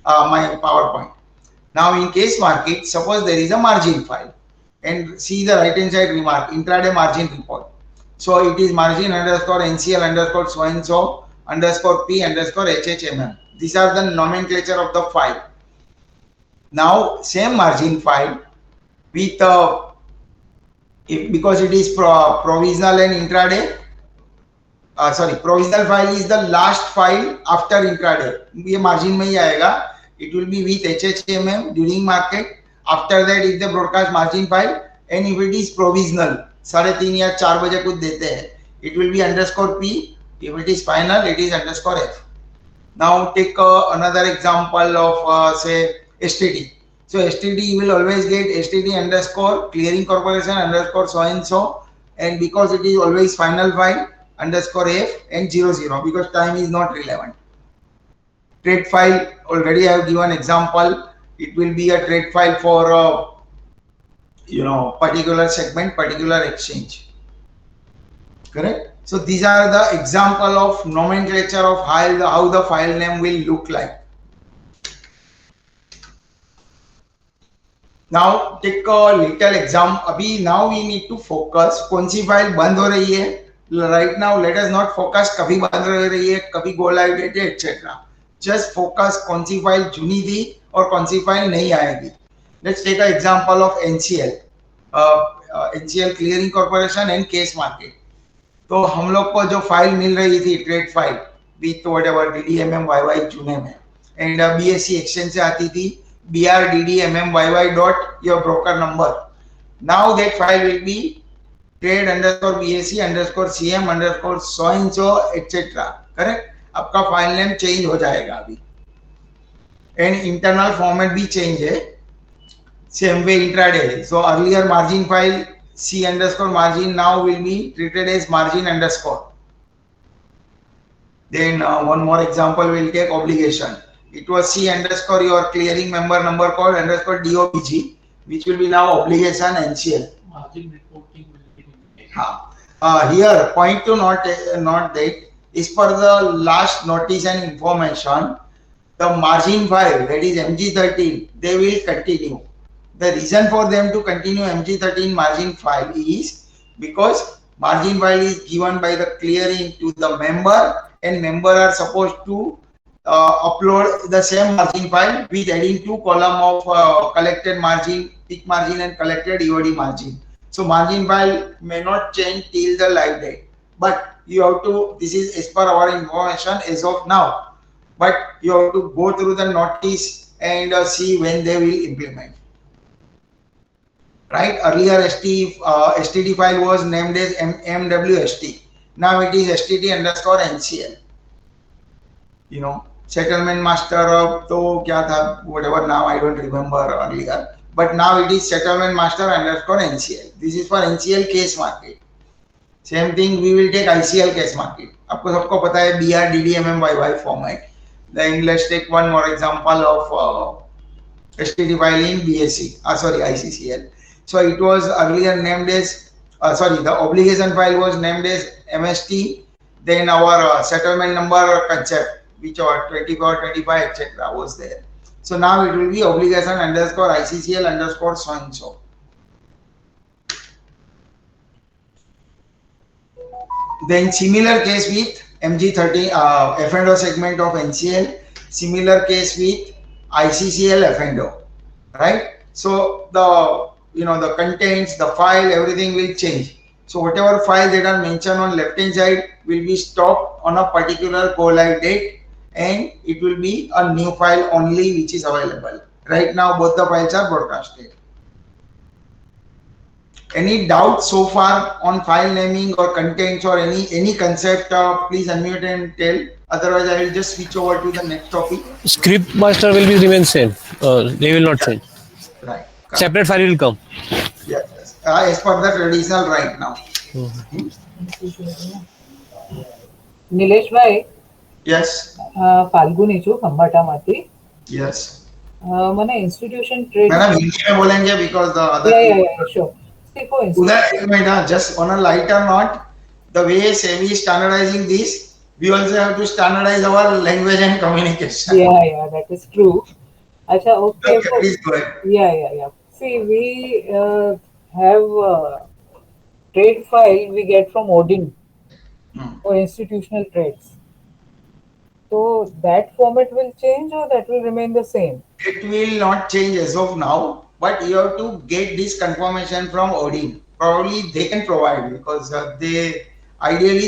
my PowerPoint. Now in case market, suppose there is a margin file, and see the right hand side remark, intraday margin report. So it is margin underscore NCL underscore so and so underscore P underscore HHMM. These are the nomenclature of the file. Now same margin file with because it is provisional and intraday. Provisional file is the last file after intraday. ये margin में ही आएगा. It will be with HHMM during market. After that is the broadcast margin file, and if it is provisional 3:30 या 4 बजे कुछ देते हैं, it will be underscore P. If it is final, it is underscore F. Now take another example of say STD. So STD, you will always get STD underscore clearing corporation underscore so and so, and because it is always final file underscore F and 00 because time is not relevant. Trade file, already I have given example. It will be a trade file for particular segment, particular exchange. Correct. So these are the example of nomenclature of how the file name will look like. Now take a little example. अभी now we need to focus. कौन सी file बंद हो रही है? Right now let us not focus कभी बंद हो रही है, कभी go live date है, etc. Just focus कौन सी फाइल चुनी थी और कौन सी फाइल नहीं आएगी. Let's take an example of NCL, NCL Clearing Corporation and Case Market. तो हम लोग को जो फाइल मिल रही थी trade file with whatever DDMM YY चुने में, एंड BSE एक्सचेंज से आती थी BRDDMMYY dot your broker number. Now that file will be trade underscore BSE underscore CM underscore so and so etc. Correct. आपका file name change हो जाएगा अभी, and internal format भी चेंज है. Same way intraday. So earlier margin file C underscore margin now will be treated as margin underscore. Then one more example we'll take obligation. It was C underscore your clearing member number code underscore DOBG, which will be now obligation NCL. Margin reporting will be indicated. Here point to note that is per the last notice and information, the margin file, that is MG13, they will continue. The reason for them to continue MG13 margin file is because margin file is given by the clearing to the member, and member are supposed to upload the same margin file with adding 2 column of collected margin, peak margin and collected EOD margin. So margin file may not change till the live date, but you have to, this is as per our information as of now, but you have to go through the notice and see when they will implement. Right, earlier STD file was named as MWST. Now it is STD underscore NCL. Settlement master तो क्या था, whatever, now I don't remember earlier, but now it is settlement master underscore NCL. This is for NCL case market. Same thing we will take ICL case market. आपको सबको पता है BRDDMMYY format. Then let's take one more example of STD file in BSE. ICCL. So it was earlier named as, the obligation file was named as MST. Then our settlement number concept, which are 24, 25, etc. was there. So now it will be obligation underscore ICCL underscore so and so. Then similar case with MG13 F&O segment of NCL. Similar case with ICCL F&O, right? So the contents, the file, everything will change. So whatever files that are mentioned on left hand side will be stopped on a particular go live date, and it will be a new file only which is available. Right now both the files are broadcasted. Any doubt so far on file naming or contents or any concept, please unmute and tell. Otherwise I will just switch over to the next topic. Script master will be remain same. They will not change. Right. Separate file will come. Yes. As per the traditional right now. Nileshbhai, Yes. Falguni છું ખંભાટામાંથી. Yes. મને institution trade madam Hindi में बोलेंगे because the other sure. See, for Uday, just on a lighter note, the way SEBI is standardizing this, we also have to standardize our language and communication. yeah, that is true. Acha, okay. Okay, please go ahead. Yeah. See, we have trade file we get from Odin for institutional trades. So that format will change or that will remain the same? It will not change as of now, but you have to get this confirmation from Odin. Probably they can provide, because ideally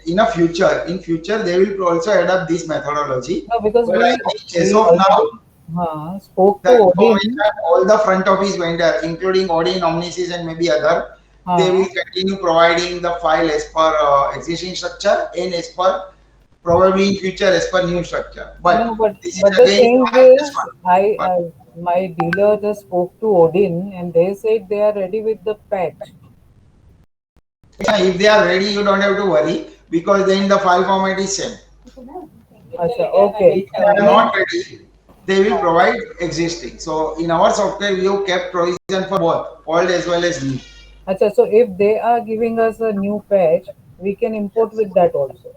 in future they will also adopt this methodology. No, because but I think as of now, spoke the to Odin. all the front office vendor, including Odin, Omnisys, and maybe other, they will continue providing the file as per existing structure, and as per probably in future as per new structure. But No, but this the is again thing is, my dealer just spoke to Odin and they said they are ready with the patch. If they are ready, you don't have to worry because then the file format is same. Acha, okay. If they are not ready, they will provide existing. So in our software, we have kept provision for both old as well as new. Acha, so if they are giving us a new patch, we can import with that also.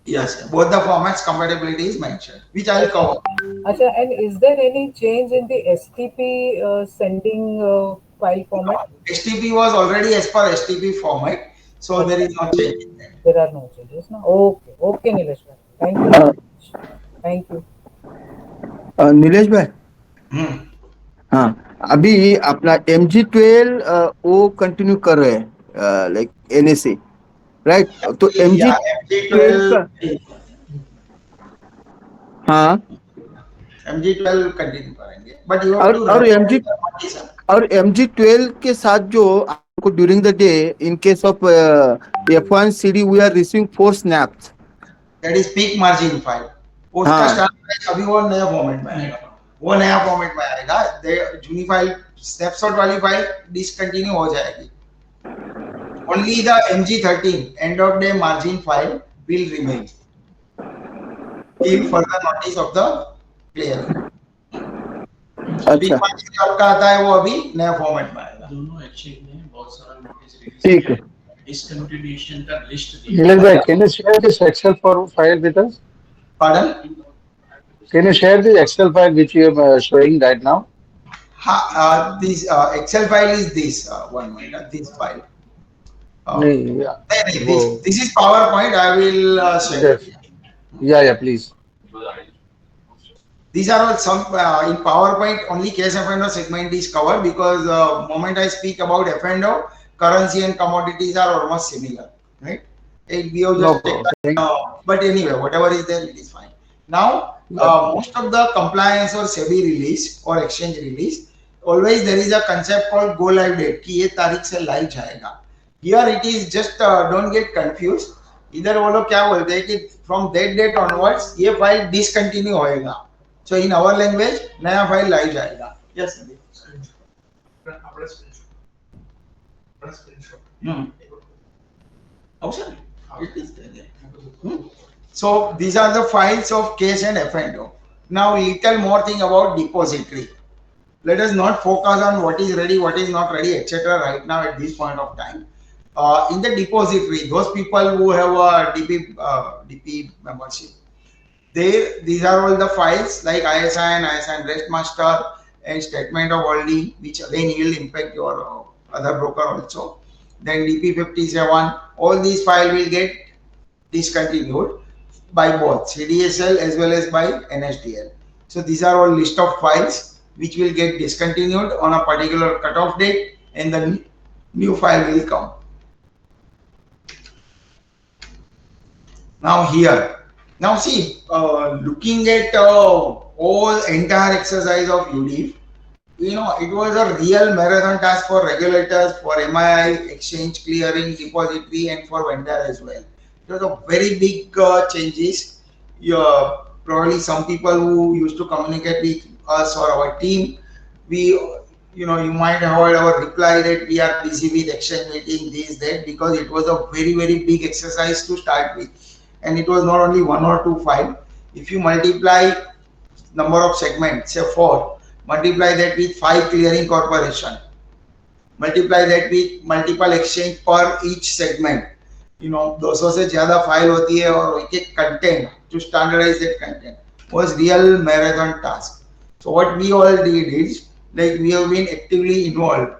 Yes, both the formats compatibility is mentioned, which I will cover. Acha, and is there any change in the STP sending file format? STP was already as per STP format, so there Acha, is no change in that. there are no changes. No? Okay, okay, Nilesh bhai. Thank you Uh, so much. Thank you. Nilesh भाई, Hmm. हाँ, अभी अपना MG12 वो continue कर रहे हैं like NSA, right? तो Yeah, MG12 MG12, का, हाँ, MG12 कंटिन्यू करेंगे, but you have to और refer MG to the condition. और MG12 के साथ जो आपको during the day in case of F1 CD we are receiving 4 snaps. That is peak margin file. उसका हाँ, स्टार्ट प्राइस अभी वो नया फॉर्मेट में आएगा, वो नया फॉर्मेट में आएगा, जूनी फाइल स्नैपशॉट वाली फाइल डिसकंटिन्यू हो जाएगी. Only the MG13 end of day margin file will remain till further notice of the clearing. Peak अच्छा, मार्जिन आपका आता है वो अभी नया फॉर्मेट में आएगा. दोनों एक्सचेंज ने बहुत सारा नोटिस रिलीज ठीक किया है. है. डिसकंटिन्यूएशन का list Nilesh bhai, can you share this Excel file with us? Pardon? Can you share the Excel file which you are showing right now? This Excel file is this one minute. This file. नहीं, yeah, वो, This is PowerPoint. I will share yes, it. yeah, please. These are all some in PowerPoint. Only case F&O segment is covered because moment I speak about F&O, currency and commodities are almost similar, right? We have No just problem. taken, but anyway, whatever is there, it is fine. Now, most of the compliance or SEBI release or exchange release, always there is a concept called go live date. कि ये तारीख से live जाएगा. Here it is just don't get confused. इधर वो लोग क्या बोलते हैं कि from that date onwards ये file discontinue होएगा. So in our language नया file live जाएगा. Yes, Sandeep. Awesome. It is there. So these are the files of case and F&O. Now little more thing about depository. Let us not focus on what is ready, what is not ready, etc. right now at this point of time. In the depository, those people who have a DP membership, these are all the files like ISIN, ISIN REST master, and statement of holding, which again will impact your other broker also. Then DP57, all these files will get discontinued by both CDSL as well as by NSDL. So these are all list of files which will get discontinued on a particular cutoff date, and the new file will come. Now here, now see, looking at whole entire exercise of Udiff, you know, it was a real marathon task for regulators, for MII, exchange clearing, depository, and for vendor as well. It was a very big changes. Probably some people who used to communicate with us or our team, we, you know, you might have heard our reply that we are busy with exchange meeting, this, that, because it was a very, very big exercise to start with. And it was not only one or two files. If you multiply number of segments, say 4, multiply that with 5 clearing corporation, multiply that with multiple exchange per each segment, you know, 200 से ज़्यादा file होती है और एक एक content to standardize that content was real marathon task. So what we all did is, like, we have been actively involved,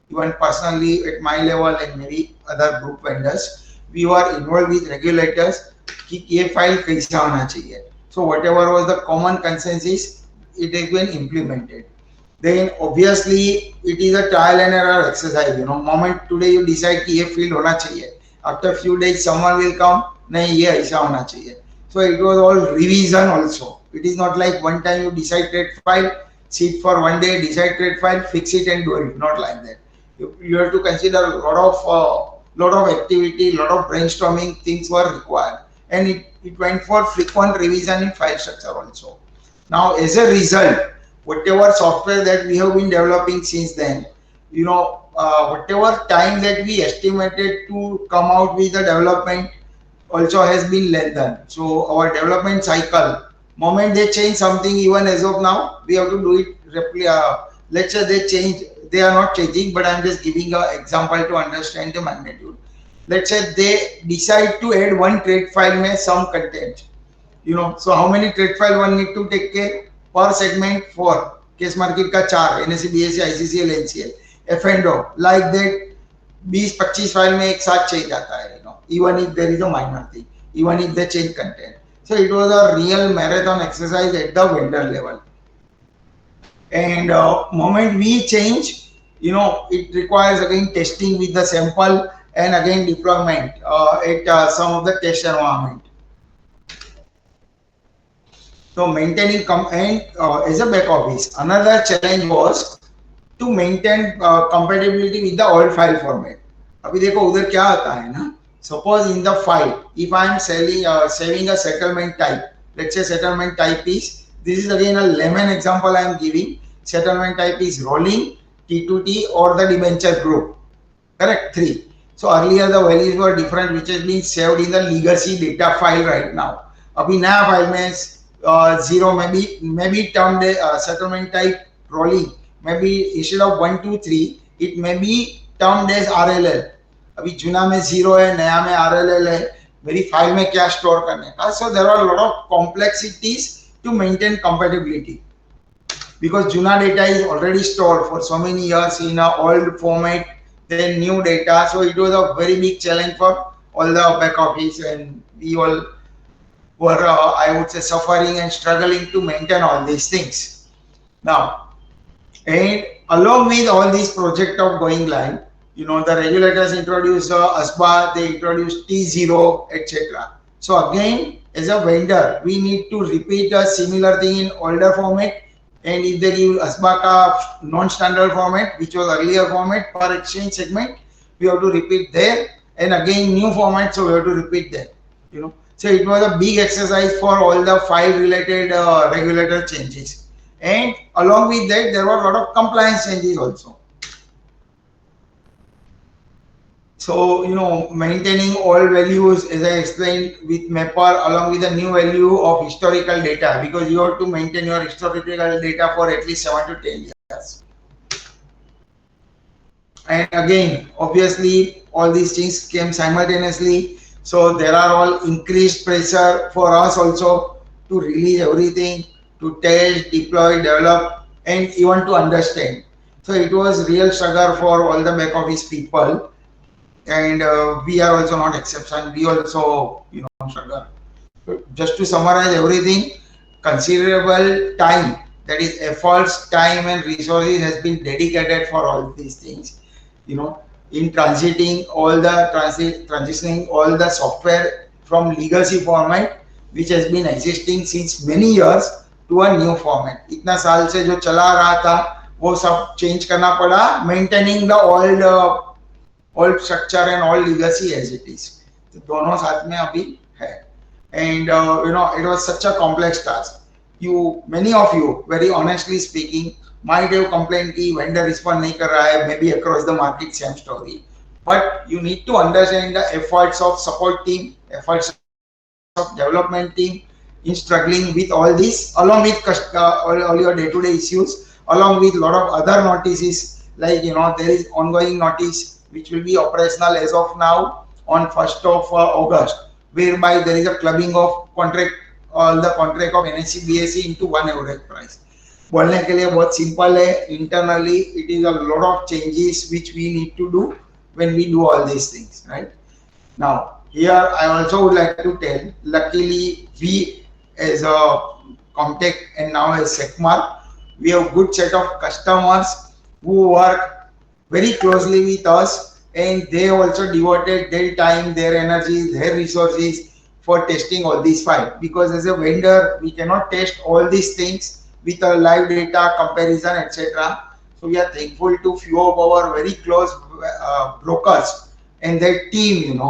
even personally at my level and many other group vendors, we were involved with regulators कि ये file कैसा होना चाहिए. So whatever was the common consensus, it has been implemented. Then obviously it is a trial and error exercise. You know, moment today you decide कि ये field होना चाहिए. After few days someone will come, नहीं ये ऐसा होना चाहिए. So it was all revision also. It is not like one time you decide trade file, sit for one day, decide trade file, fix it and do it. Not like that. You have to consider a lot of activity, lot of brainstorming things were required, and it went for frequent revision in file structure also. Now as a result, whatever software that we have been developing since then, whatever time that we estimated to come out with the development also has been lengthened. So our development cycle, moment they change something, even as of now, we have to do it. Let's say they change, they are not changing, but I'm just giving an example to understand the magnitude. Let's say they decide to add one trade file में some content. So how many trade file one need to take care per segment for case market का 4 NSE BSE ICCL NCL F&O like that 20-25 file में एक साथ change आता है even if there is a minor thing, even if they change content. So it was a real marathon exercise at the vendor level. And moment we change, it requires again testing with the sample and again deployment at some of the test environment. So maintaining and as a back office, another challenge was to maintain compatibility with the old file format. अभी देखो उधर क्या आता है ना, suppose in the file, if I am saving a settlement type, let's say settlement type is, this is again a layman example I am giving, settlement type is rolling, T2T or the debenture group, correct, 3. So earlier the values were different, which has been saved in the legacy data file right now. अभी नया file में 0 maybe term settlement type rolling, maybe instead of 1 2 3 it may be termed as RLL. अभी जूना में 0 है, नया में RLL है, मेरी फाइल में क्या स्टोर करने का. So there are a lot of complexities to maintain compatibility because juna data is already stored for so many years in an old format, then new data. So it was a very big challenge for all the back office, and we all were I would say suffering and struggling to maintain all these things. Now, and along with all these project of going live, the regulators introduced ASBA, they introduced T0, etc. So again, as a vendor, we need to repeat a similar thing in older format, and if they give ASBA ka non-standard format, which was earlier format per exchange segment, we have to repeat there, and again new format, so we have to repeat there. So it was a big exercise for all the file related regulator changes, and along with that, there were a lot of compliance changes also. So, maintaining all values, as I explained with Mapper, along with the new value of historical data, because you have to maintain your historical data for at least 7 to 10 years. And again, obviously, all these things came simultaneously. So there are all increased pressure for us also to release everything, to test, deploy, develop, and even to understand. So it was real struggle for all the back office people. And we are also not exception. We also, struggle. Just to summarize everything, considerable time, that is efforts, time, and resources has been dedicated for all these things. In transitioning all the software from legacy format, which has been existing since many years, to a new format. इतना साल से जो चला रहा था, वो सब change करना पड़ा, maintaining the old structure and all legacy as it is. तो दोनों साथ में अभी है. And it was such a complex task. Many of you, very honestly speaking, might have complained कि vendor respond नहीं कर रहा है, maybe across the market same story. But you need to understand the efforts of support team, efforts of development team in struggling with all this, along with all your day-to-day issues, along with a lot of other notices, like there is ongoing notice which will be operational as of now on 1st of August, whereby there is a clubbing of all the contract of NSE BSE into one average price. बोलने के लिए बहुत simple है. Internally, it is a lot of changes which we need to do when we do all these things, right? Now, here I also would like to tell, luckily we as a Comtech and now as Secmar, we have good set of customers who work very closely with us, and they also devoted their time, their energy, their resources for testing all these files. Because as a vendor, we cannot test all these things with a live data comparison, etc. So we are thankful to few of our very close brokers and their team.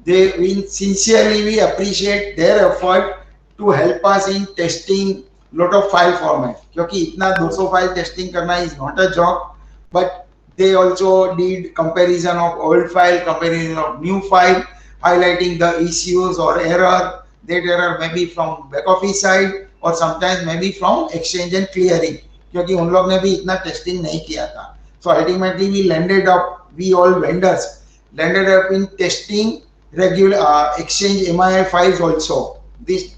We sincerely appreciate their effort to help us in testing lot of file format, क्योंकि इतना 200 file testing करना is not a job, but they also need comparison of old file, comparison of new file, highlighting the issues or error. That error may be from back office side or sometimes maybe from exchange and clearing, क्योंकि उन लोग ने भी इतना testing नहीं किया था. So ultimately we landed up, we all vendors landed up in testing regular exchange MII files also. This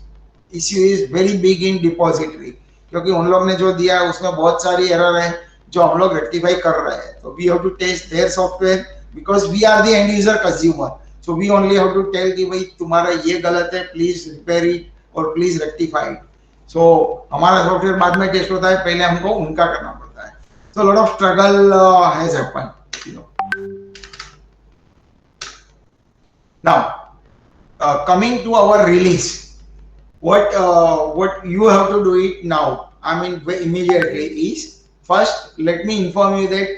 issue is very big in depository, क्योंकि उन लोग ने जो दिया है उसमें बहुत सारी एरर है जो हम लोग रेक्टिफाई कर रहे हैं. तो we have to test their software because we are the end user consumer. So we only have to tell कि भाई तुम्हारा ये गलत है, प्लीज रिपेयर इट और प्लीज रेक्टिफाई इट. सो हमारा सॉफ्टवेयर बाद में टेस्ट होता है, पहले हमको उनका करना पड़ता है. So lot of struggle has happened, you know. Now coming to our release, what you have to do it now, I mean immediately, is first let me inform you that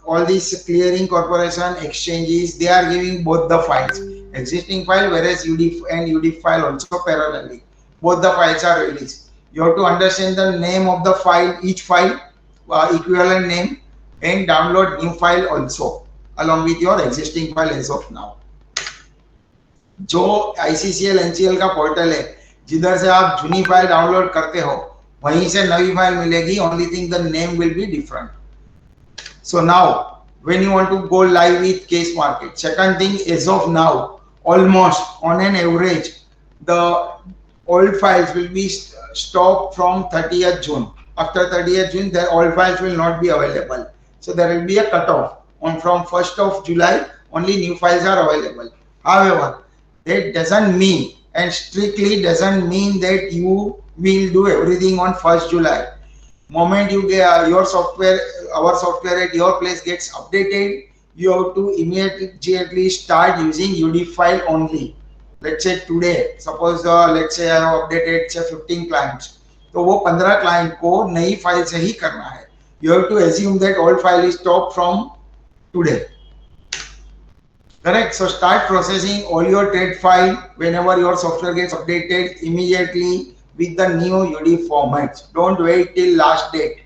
all these clearing corporation exchanges, they are giving both the files, existing file whereas Udiff and Udiff file also parallelly, both the files are released. You have to understand the name of the file, each file equivalent name, and download new file also along with your existing file as of now. जो ICCL NCL का portal है जिधर से आप जूनी file download करते हो वहीं से नई फाइल मिलेगी. Only thing the name will be different. So now when you want to go live with case market, second thing, as of now almost on an average द old files will be stopped from 30th June. After 30th June, the old files will not be available. So there will be a cutoff. On from 1st of July, only new files are available. However, that doesn't mean, and strictly doesn't mean, that you will do everything on 1st July. Moment you get your software, our software at your place gets updated, you have to immediately start using Udiff file only. Let's say today, suppose let's say I have updated say 15 clients, तो वो 15 client को नई file से ही करना है. You have to assume that old file is stopped from today. Correct? So start processing all your trade file whenever your software gets updated immediately with the new Udiff formats. Don't wait till last date.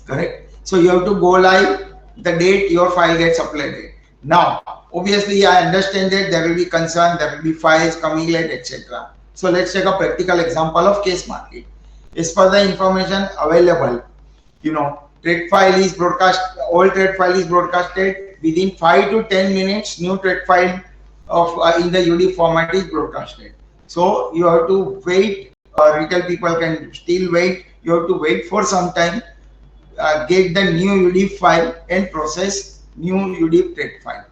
Correct? So you have to go live the date your file gets uploaded. Now, obviously, I understand that there will be concern, there will be files coming late, etc. So let's take a practical example of case market. As per the information available, you know, trade file is broadcast, old trade file is broadcasted. Within 5 to 10 minutes, new trade file of in the Udiff format is broadcasted. So you have to wait. Retail people can still wait. You have to wait for some time, get the new Udiff file and process new Udiff trade file.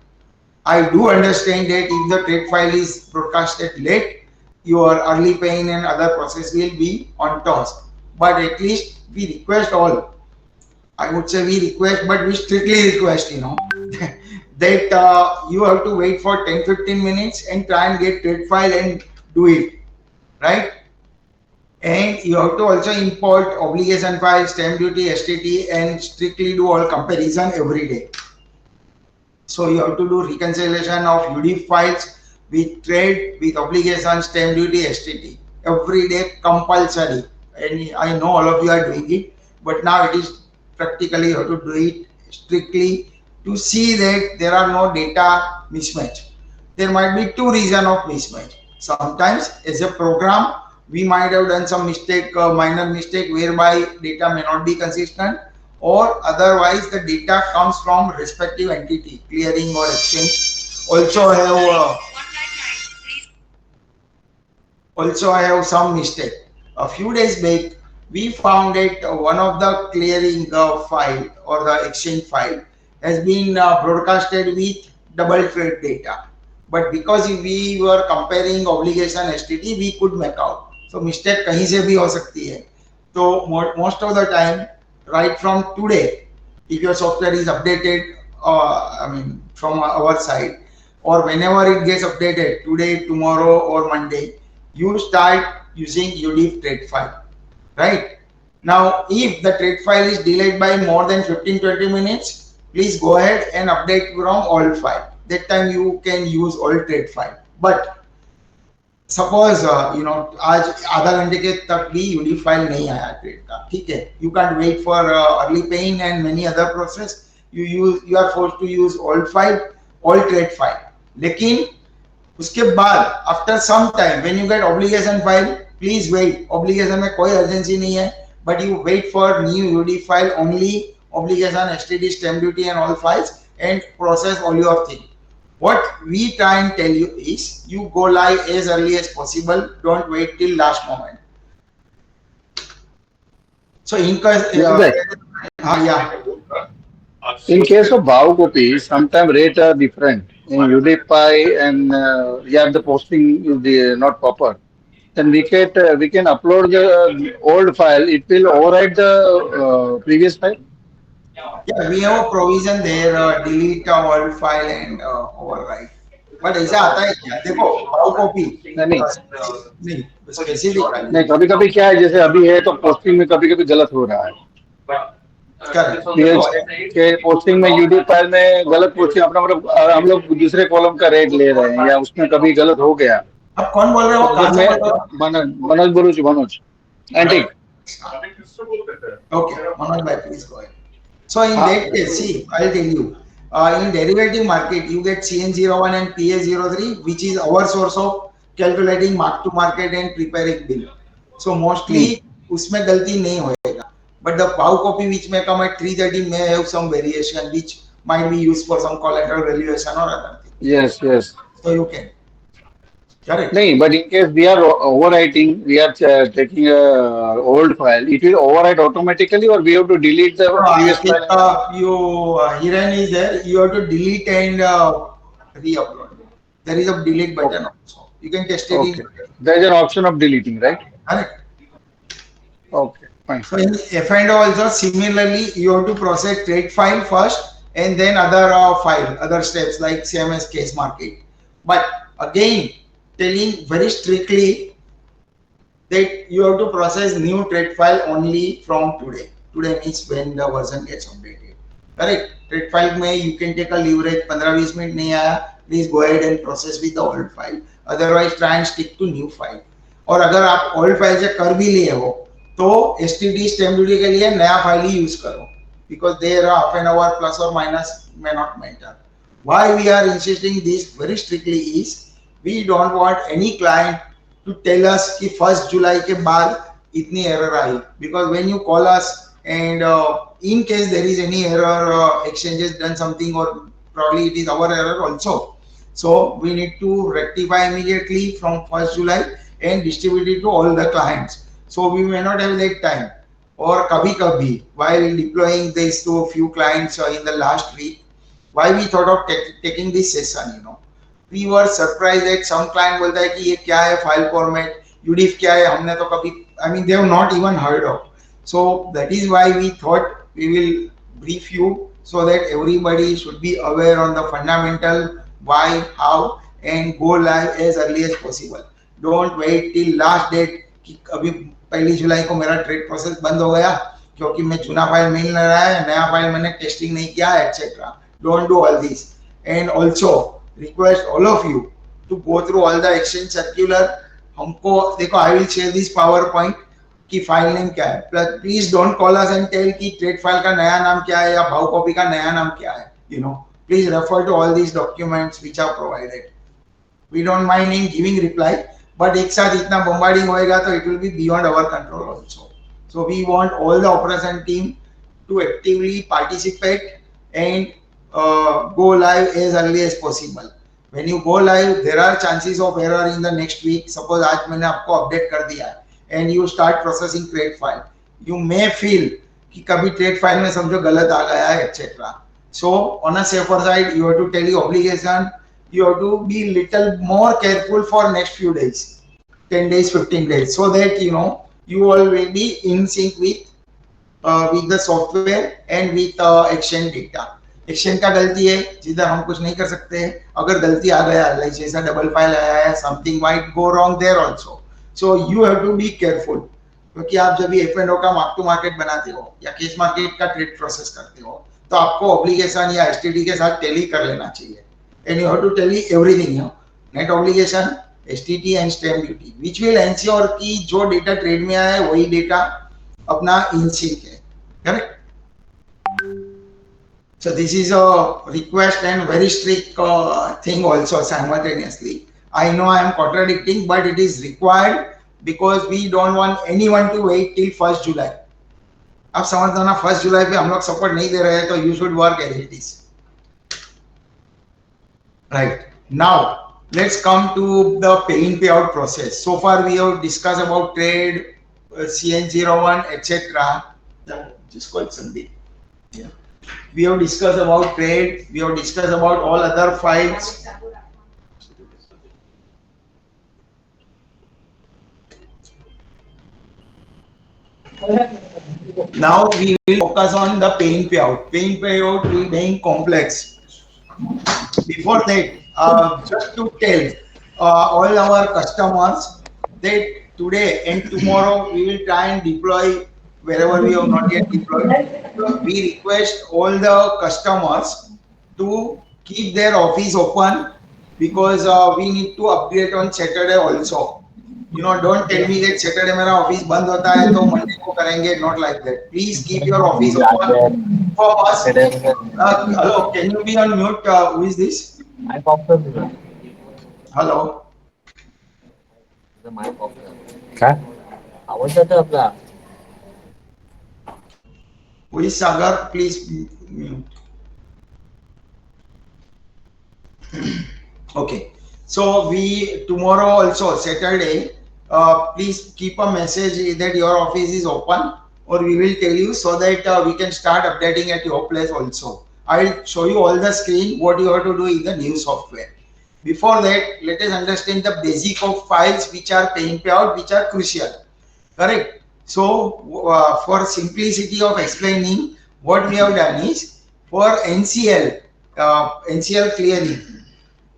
I do understand that if the trade file is broadcasted late, your early paying and other process will be on task. But at least we request all. I would say we request, but we strictly request, you know, that you have to wait for 10-15 minutes and try and get trade file and do it, right? And you have to also import obligation file, stamp duty, STT, and strictly do all comparison every day. So you have to do reconciliation of Udiff files with trade, with obligation, stamp duty, STT every day compulsory. And I know all of you are doing it, but now it is practically you have to do it strictly to see that there are no data mismatch. There might be two reasons of mismatch. Sometimes as a program, we might have done some mistake, minor mistake, whereby data may not be consistent, or otherwise the data comes from respective entity, clearing or exchange. Also I have some mistake. A few days back, we found that one of the clearing file or the exchange file has been broadcasted with double trade data. But because we were comparing obligation STT, we could make out. So mistake कहीं से भी हो सकती है. So most of the time, right from today, if your software is updated, I mean from our side, or whenever it gets updated, today, tomorrow, or Monday, you start using Udiff trade file, right? Now, if the trade file is delayed by more than 15-20 minutes, please go ahead and update from old file. That time you can use old trade file. But suppose आज आधा घंटे के तक भी UD file नहीं आया trade का, ठीक है, you can wait for early paying and many other process, you are forced to use old file, old trade file. लेकिन उसके बाद after some time when you get obligation file, please wait. Obligation में कोई urgency नहीं है, but you wait for new UD file only, obligation, STD, stamp duty and all files, and process all your thing. What we try and tell you is you go live as early as possible, don't wait till last moment. So in case yeah. In case of bow copy, sometimes rates are different. In Udify and yeah, the posting is not proper. Then we can upload the old file. It will override the previous file. Yeah, we have a provision there, delete all file and overwrite. But ऐसा आता है क्या? देखो, how copy नहीं नहीं specific नहीं, कभी कभी क्या है, जैसे अभी है तो पोस्टिंग में कभी कभी गलत हो रहा है. के पोस्टिंग में यूडी फाइल में गलत पोस्टिंग अपना मतलब हम लोग दूसरे कॉलम का रेट ले रहे हैं या उसमें कभी गलत हो गया. अब कौन बोल रहे हो? कहाँ से बोल रहे हो? मनोज बोलू छी, Manoj antique. Okay, Manoj bhai, please go ahead. So in that case, see, I'll tell you. In derivative market, you get CN01 and PA03, which is our source of calculating mark to market and preparing bill. So mostly उसमें गलती नहीं होएगा. But the POW copy which may come at 330 may have some variation which might be used for some collateral valuation or other thing. Yes, yes. So you can. Correct. No, but in case we are overwriting, we are taking a old file, it will overwrite automatically, or we have to delete the previous file? Hiren is there. You have to delete and re-upload. There is a delete button also. You can test it. Okay. There is an option of deleting, right? Correct. Okay, fine. So in F&O also similarly, you have to process trade file first and then other file, other steps like same as case market. But again, telling very strictly that you have to process new trade file only from today. Today means when the version gets updated. Correct? Trade file में you can take a leverage. 15-20 minute नहीं आया, please go ahead and process with the old file. Otherwise, try and stick to new file. और अगर आप old file से कर भी लिए हो, तो STD stamp duty के लिए नया फाइल ही यूज करो. Because there half an hour plus or minus may not matter. Why we are insisting this very strictly is we don't want any client to tell us कि 1st July के बाद इतनी error I, because when you call us and in case there is any error, exchange has done something or probably it is our error also, so we need to rectify immediately from 1st July and distribute it to all the clients. So we may not have that time. Or kabhi while deploying this to a few clients in the last week, why we thought of taking this session, we were surprised that some client बोलता है कि ये क्या है file format, UDIF क्या है, हमने तो कभी, I mean they have not even heard of. So that is why we thought we will brief you so that everybody should be aware on the fundamental why, how, and go live as early as possible. Don't wait till last date कि अभी 1 जुलाई को मेरा trade process बंद हो गया क्योंकि मैं चुना फाइल मिल नहीं रहा है, नया फाइल मैंने टेस्टिंग नहीं किया है, etcetera. Don't do all this. And also request all of you to go through all the exchange circular. हमको देखो, I will share this PowerPoint कि फाइल नेम क्या है. Please don't call us and tell कि trade file का नया नाम क्या है या भाव कॉपी का नया नाम क्या है. Please refer to all these documents which are provided. We don't mind in giving reply, but एक साथ इतना bombarding होएगा तो it will be beyond our control also. So we want all the operation team to actively participate and go live as early as possible. When you go live, there are chances of error in the next week. Suppose आज मैंने आपको update कर दिया and you start processing trade file, you may feel कि कभी trade file में समझो गलत आ गया है, etc. So on a safer side, you have to tell your obligation. You have to be little more careful for next few days, 10 days, 15 days, so that you all will be in sync with the software and with exchange data. Exchange का गलती है जिधर हम कुछ नहीं कर सकते हैं. अगर गलती आ गया, लाइक जैसा डबल फाइल आया है, something might go wrong there also. So you have to be careful, क्योंकि आप जब भी F&O का मार्क टू मार्केट बनाते हो या केस मार्केट का ट्रेड प्रोसेस करते हो तो आपको ऑब्लिगेशन या एसटीडी के साथ टैली कर लेना चाहिए. And you have to tally everything, net obligation, STT and stamp duty, which will ensure कि जो डेटा ट्रेड में आया है वही डेटा अपना इन सिंक है, correct? So this is a request and very strict thing also simultaneously. I know I am contradicting, but it is required because we don't want anyone to wait till 1st July. आप समझ लो ना 1st जुलाई पे हम लोग support नहीं दे रहे हैं तो you should work as it is. Right. Now let's come to the pay-in payout process. So far we have discussed about trade, CN01, etc. Just call it Sandeep. Yeah. We have discussed about trade, we have discussed about all other files. Now we will focus on the pay-in payout. Pay-in payout will be complex. Before that, just to tell all our customers that today and tomorrow we will try and deploy wherever we have not yet deployed. We request all the customers to keep their office open because we need to upgrade on Saturday also. You know, don't tell me that Saturday मेरा office बंद होता है तो Monday को करेंगे. Not like that. Please keep your office open for us. Hello, can you be on mute? Who is this? Hello. काय आवाज येतो आपला Who is Sagar? Please mute. Okay. So we tomorrow also Saturday. Please keep a message that your office is open, or we will tell you so that we can start updating at your place also. I will show you all the screen what you have to do in the new software. Before that, let us understand the basic of files which are pay-in payout, which are crucial. Correct. So for simplicity of explaining, what we have done is for NCL, NCL clearing,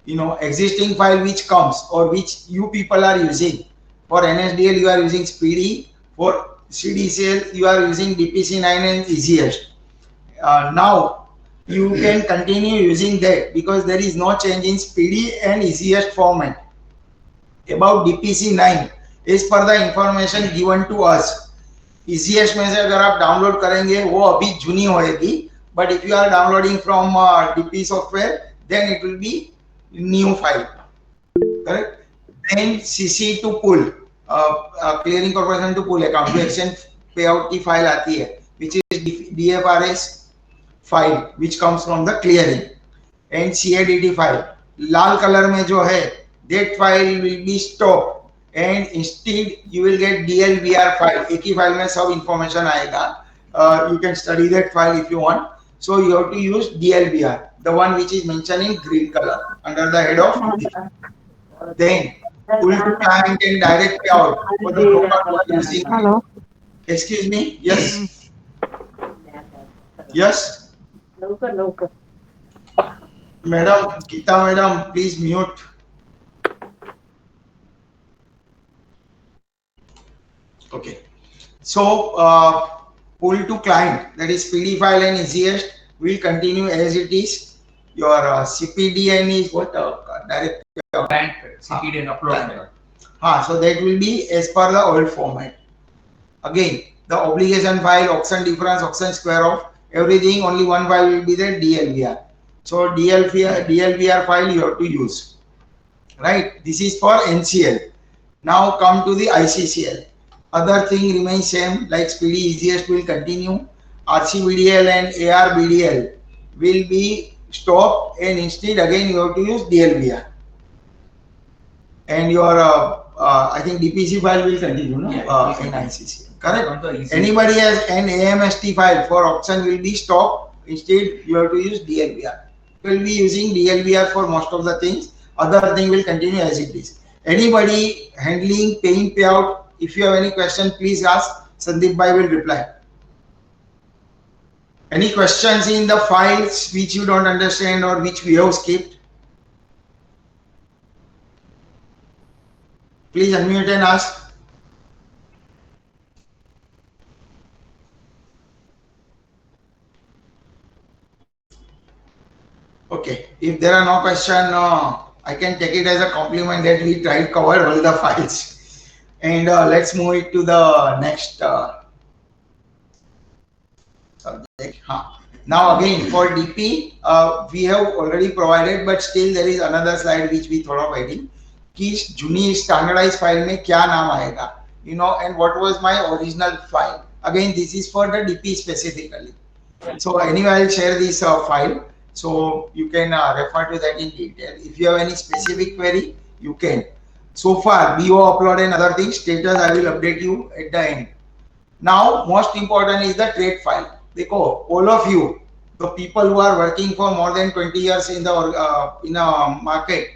you know, existing file which comes or which you people are using. For NSDL you are using Speedy. For CDCL you are using DPC9 and easiest. Now you can continue using that because there is no change in Speedy and easiest format. About DPC9 is per the information given to us. easiest में से अगर आप download करेंगे वो अभी जूनी होएगी, but if you are downloading from DP software then it will be new file. Correct. Then CC to pull, clearing corporation to pull account to exchange payout की file आती है which is DFRS file which comes from the clearing, and CADD file Lal colour में जो है that file will be stopped and instead you will get DLBR file. एक ही file में सब information आएगा. You can study that file if you want. So you have to use DLBR, the one which is mentioned in green color under the head of Udiff. Then pull to client and direct payout for the broker who are using. Hello. Excuse me. Yes. Yes. Madam, Gita madam, please mute. Okay. So pull to client, that is PD file and easiest will continue as it is. Your CPDN is what direct Client CPD and upload. so that will be as per the old format. Again, the obligation file, auction difference, auction square off, everything, only one file will be there, DLBR. So DLBR file you have to use. Right? This is for NCL. Now come to the ICCL. Other thing remains same, like Speedy easiest will continue. RCBDL and ARBDL will be stopped, and instead again you have to use DLBR. And your I think DPC file will continue, no? Yeah, In ICCL. Correct. Anybody has an AMST file for option will be stopped. Instead you have to use DLBR. You will be using DLBR for most of the things. Other thing will continue as it is. Anybody handling pay-in payout, if you have any question, please ask. Sandeep Bhai will reply. Any questions in the files which you don't understand or which we have skipped? Please unmute and ask. Okay. If there are no questions, I can take it as a compliment that we tried cover all the files. And let's move it to the next subject. Now again for DP, we have already provided, but still there is another slide which we thought of adding. कि जूनी standardized file में क्या नाम आएगा, you know, and what was my original file. Again, this is for the DP specifically. So anyway, I'll share this file, so you can refer to that in detail. If you have any specific query, you can. So far, BO upload and other things, status I will update you at the end. Now, most important is the trade file. देखो, all of you, the people who are working for more than 20 years in a market,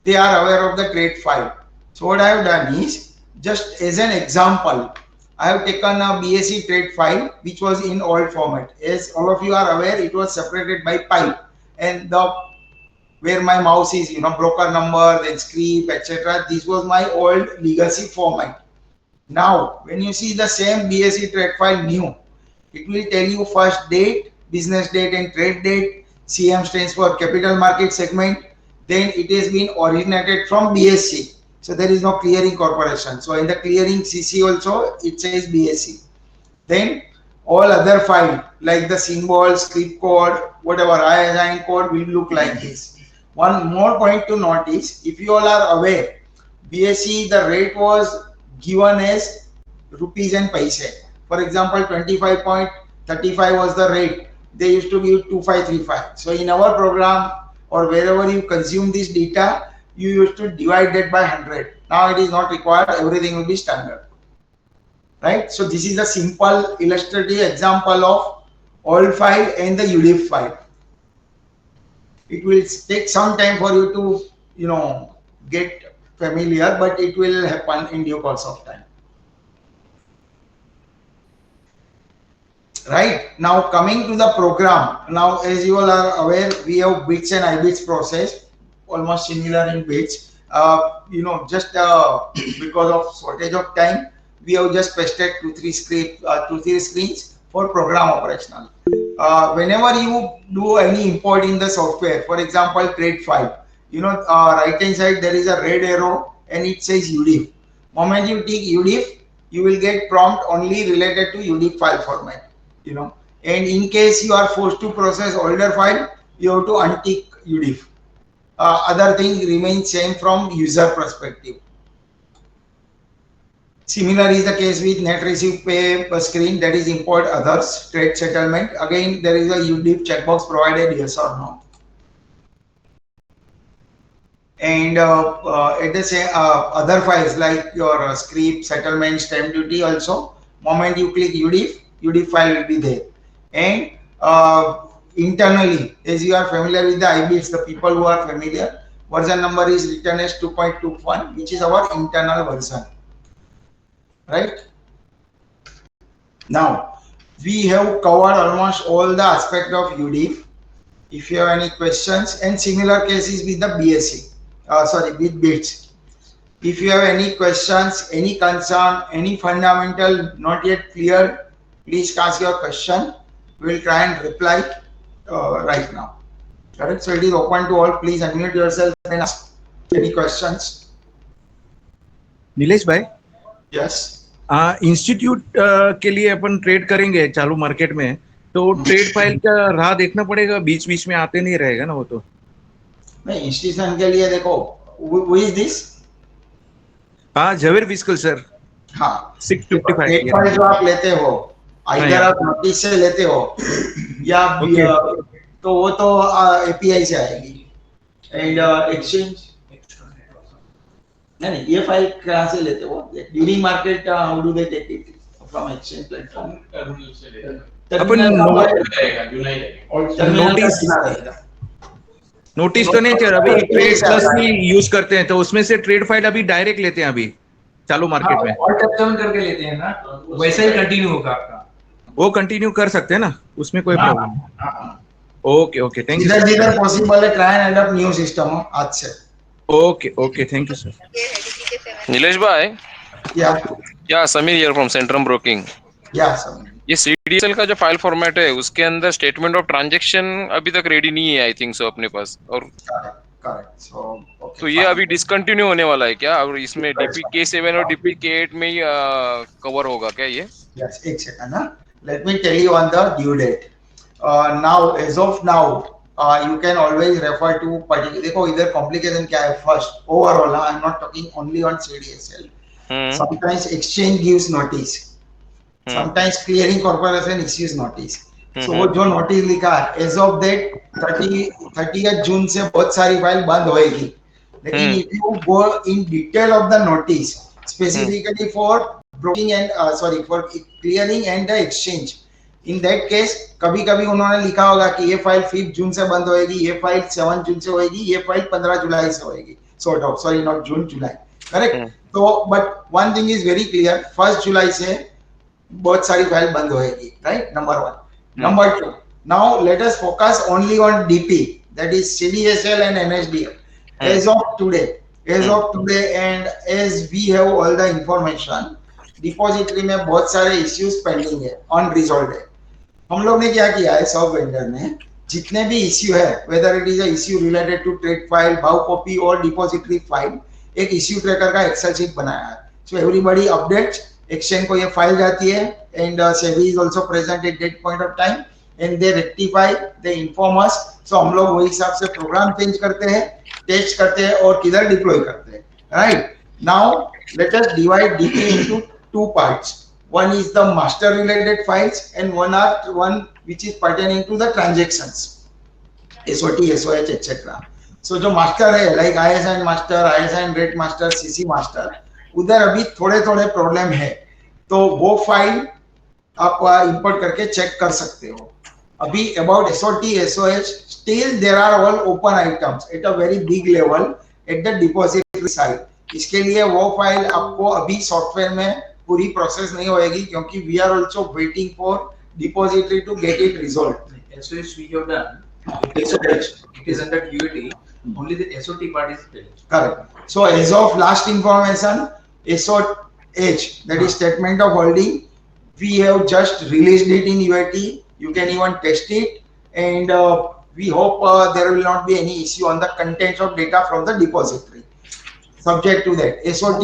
they are aware of the trade file. So what I have done is, just as an example, I have taken a BSE trade file which was in old format. As all of you are aware, it was separated by pipe, and the where my mouse is, you know, broker number, then script, etc. This was my old legacy format. Now, when you see the same BSE trade file new, it will tell you first date, business date and trade date. CM stands for capital market segment. Then it has been originated from BSE. So there is no clearing corporation. So in the clearing CC also it says BSE. Then all other file like the symbol, script code, whatever ISIN code will look like this. One more point to note is, if you all are aware, BSE the rate was given as rupees and paise. For example, 25.35 was the rate. They used to give 2535. So in our program or wherever you consume this data, you used to divide that by 100. Now it is not required, everything will be standard. Right? So this is a simple illustrative example of old file and the Udiff file. It will take some time for you to, you know, get familiar, but it will happen in due course of time. Right, now coming to the program. Now as you all are aware, we have bits and iBeats process, almost similar in bits. You know, just because of shortage of time, we have just pasted two three screens for program operational. Whenever you do any import in the software, for example trade file, you know, right hand side there is a red arrow and it says Udiff. Moment you tick Udiff, you will get prompt only related to Udiff file format. You know, and in case you are forced to process older file, you have to untick Udiff. Other thing remains same from user perspective. Similar is the case with net receive pay screen, that is import others, trade settlement. Again, there is a Udiff checkbox provided yes or no. And at the same other files like your script, settlement, stamp duty also, moment you click Udiff file will be there. And internally, as you are familiar with the iBeats, the people who are familiar, version number is written as 2.21, which is our internal version. Right? Now, we have covered almost all the aspect of Udiff. If you have any questions, and similar cases with the BSE, with bits. If you have any questions, any concern, any fundamental not yet clear, please ask your question. We will try and reply right now. Correct? So it is open to all. Please unmute yourself and ask any questions. Nilesh भाई, Yes. Institute के लिए अपन trade करेंगे चालू market में, तो trade file का राह देखना पड़ेगा, बीच बीच में आते नहीं रहेगा ना वो तो? नहीं, इंस्टीट्यूशन के लिए देखो, who is this? हाँ, जवेर विस्कल सर. हाँ, 655 ट्रेड फाइल जो आप लेते हो, इधर आप नोटिस से लेते हो या तो वो तो एपीआई से आएगी. एंड एक्सचेंज नहीं, ये फाइल कहाँ से लेते हो? During market how do they take it from exchange platform? अपन नोटिस तो नहीं चल, अभी ट्रेड प्लस ही यूज करते हैं, तो उसमें से ट्रेड फाइल अभी डायरेक्ट लेते हैं अभी चालू मार्केट में. ऑल्ट F7 करके लेते हैं ना, वैसा ही कंटिन्यू होगा आपका. वो कंटिन्यू कर सकते हैं ना, उसमें कोई प्रॉब्लम नहीं. Okay okay, thank you. जिधर पॉसिबल है try and up new system आज से. Okay okay, thank you sir. Nilesh भाई, या Sameer here from Centrum broking. या समीर, ये सीडीएसएल का जो फाइल फॉर्मेट है उसके अंदर स्टेटमेंट ऑफ ट्रांजैक्शन अभी तक रेडी नहीं है, आई थिंक सो अपने पास. और करेक्ट. सो ओके, तो ये अभी डिसकंटिन्यू होने वाला है क्या, और इसमें डीपी K7 और डीपी K8 में ही कवर होगा क्या ये? Yes, एक सेकंड ना, let me tell you on the due date. Now, as of now, you can always refer to particular. देखो इधर complication क्या है? First, overall, I'm not talking only on CDSL. Sometimes exchange gives notice. Sometimes clearing corporation issues notice. So वो जो notice लिखा है, as of that 30th जून से बहुत सारी फाइल बंद होएगी. लेकिन if you go in detail of the notice, specifically for broking and for clearing and the exchange, in that case कभी कभी उन्होंने लिखा होगा कि ये फाइल 5 जून से बंद होएगी, ये फाइल 7 जून से होएगी, ये फाइल 15 जुलाई से होएगी, sort of, sorry, not June, July, correct? तो but one thing is very clear, 1st जुलाई से बहुत सारी फाइल बंद होएगी, right? Number 1. Number 2, now let us focus only on DP, that is CDSL and NSDL. As of today, and as we have all the information, depository में बहुत सारे issues pending है, unresolved है. हम लोग ने क्या किया है, सब वेंडर ने जितने भी इश्यू है, whether it is a issue related to trade file, भाव कॉपी और डिपॉजिटरी फाइल, एक इश्यू ट्रैकर का एक्सेल शीट बनाया है. सो एवरीबॉडी अपडेट्स, एक्सचेंज को ये फाइल जाती है and SEBI is also present at that point of time and they rectify, they inform us. So हम लोग वही हिसाब से प्रोग्राम चेंज करते हैं, टेस्ट करते हैं और किधर डिप्लॉय करते हैं. Right now let us divide DP into two parts. One is the master related files and one which is pertaining to the transactions, SOT, SOH, etc. So जो master है like ISIN master, ISIN rate master, CC master, उधर अभी थोड़े थोड़े problem है, तो वो file आप इंपोर्ट करके चेक कर सकते हो. अभी about SOT, SOH, still there are all open items at a very big level at the depository side. इसके लिए वो फाइल आपको अभी सॉफ्टवेयर में पूरी प्रोसेस नहीं होएगी, क्योंकि we are also waiting for depository to get it resolved. SOH we have done. It is under QAT. Only the SOT part is finished. Correct. So as of last information, SOH, that is statement of holding, we have just released it in UAT. You can even test it, and we hope there will not be any issue on the contents of data from the depository. Subject to that, SOT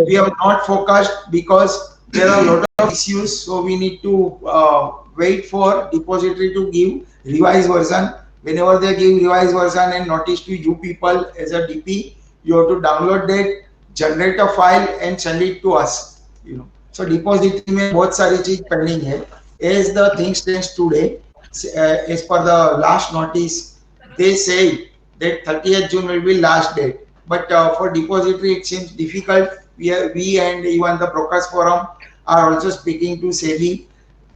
we have not focused because there are a lot of issues, so we need to wait for depository to give revised version. Whenever they give revised version and notice to you people as a DP, you have to download that, generate a file and send it to us, you know. So depository में बहुत सारी चीज pending है. As the things stands today, as per the last notice, they say that 30th June will be last date. But for depository it seems difficult. We and even the brokers forum are also speaking to SEBI,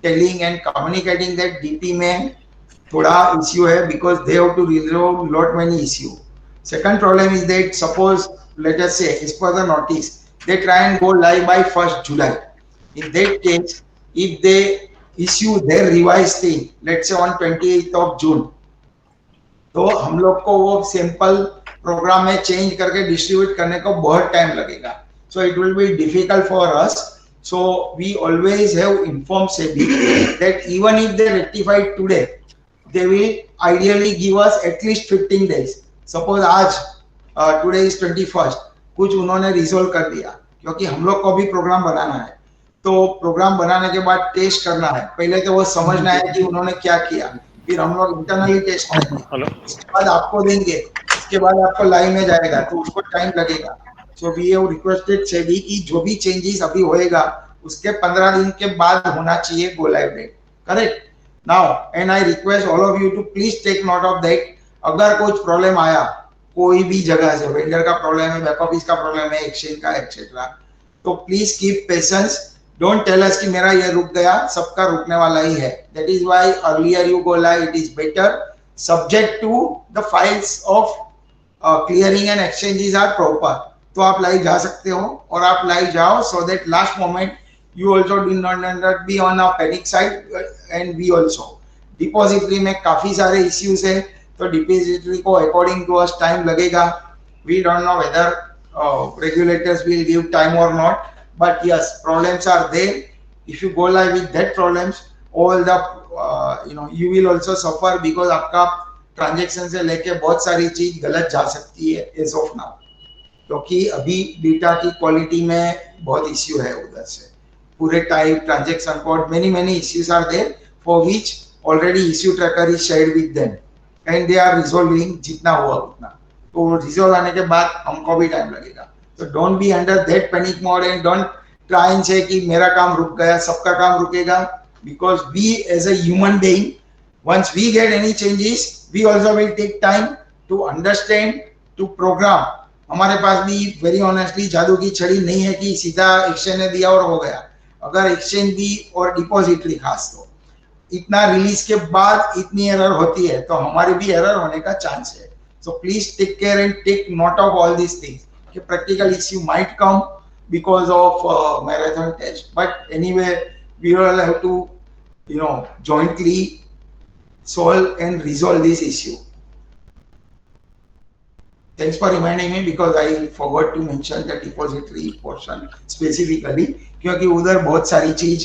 telling and communicating that DP में थोड़ा issue है because they have to resolve lot many issue. Second problem is that suppose let us say as per the notice they try and go live by 1st July. In that case, if they issue their revised thing, let's say on 28th of June, तो हम लोग को वो sample program में change करके distribute करने को बहुत टाइम लगेगा. So it will be difficult for us. So we always have inform SEBI that even if they rectified today, they will ideally give us at least 15 days. Suppose आज today is 21st, कुछ उन्होंने resolve कर दिया, क्योंकि हम लोग को भी प्रोग्राम बनाना है, तो प्रोग्राम बनाने के बाद टेस्ट करना है. पहले तो वो समझना है कि उन्होंने क्या किया, फिर हम लोग इंटरनली टेस्ट करेंगे, उसके बाद आपको देंगे, उसके बाद आपको लाइन में जाएगा, तो उसको टाइम लगेगा. So we have requested SEBI कि जो भी चेंजेस अभी होएगा उसके 15 दिन के बाद होना चाहिए go live date. Correct now, and I request all of you to please take note of that. अगर कुछ प्रॉब्लम आया कोई भी जगह से, वेंडर का प्रॉब्लम है, बैक ऑफिस का प्रॉब्लम है, एक्सचेंज का एक्सेट्रा, तो please keep patience. Don't tell us कि मेरा ये रुक गया, सबका रुकने वाला ही है. That is why earlier you go live it is better, subject to the files of clearing and exchanges are proper. तो आप लाइव जा सकते हो और आप लाइव जाओ, so that last moment you also do not be on a panic side. And we also depository में काफी सारे इश्यूज है, तो डिपॉजिटरी को अकॉर्डिंग टू अस टाइम लगेगा. We don't know whether regulators will give time और not, but yes, problems are there. If you go live with that problems, all the you will also suffer, because आपका transaction से लेके बहुत सारी चीज गलत जा सकती है एज ऑफ नाउ, क्योंकि अभी डेटा की क्वालिटी में बहुत इश्यू है उधर से, पूरे type transaction code many issues are there for which already issue tracker is shared with them and they are resolving जितना हुआ उतना, तो रिजॉल्व आने के बाद हमको भी टाइम लगेगा। तो don't be under that panic mode and don't try and say कि मेरा काम रुक गया, सबका काम रुकेगा, because we as a human being once we get any changes we also will take time to understand to program। हमारे पास भी वेरी ऑनेस्टली जादू की छड़ी नहीं है कि सीधा एक्सचेंज ने दिया और हो गया। अगर एक्सचेंज भी और डिपॉजिटरी खास तो इतना रिलीज के बाद इतनी एरर होती है तो हमारी भी एरर होने का चांस है। So please take care and take note of all this things कि practical issue might come because of marathon test, but anyway we will have to jointly solve and resolve this issue। Thanks for reminding me because I forgot to mention the depository portion specifically क्योंकि उधर बहुत सारी चीज।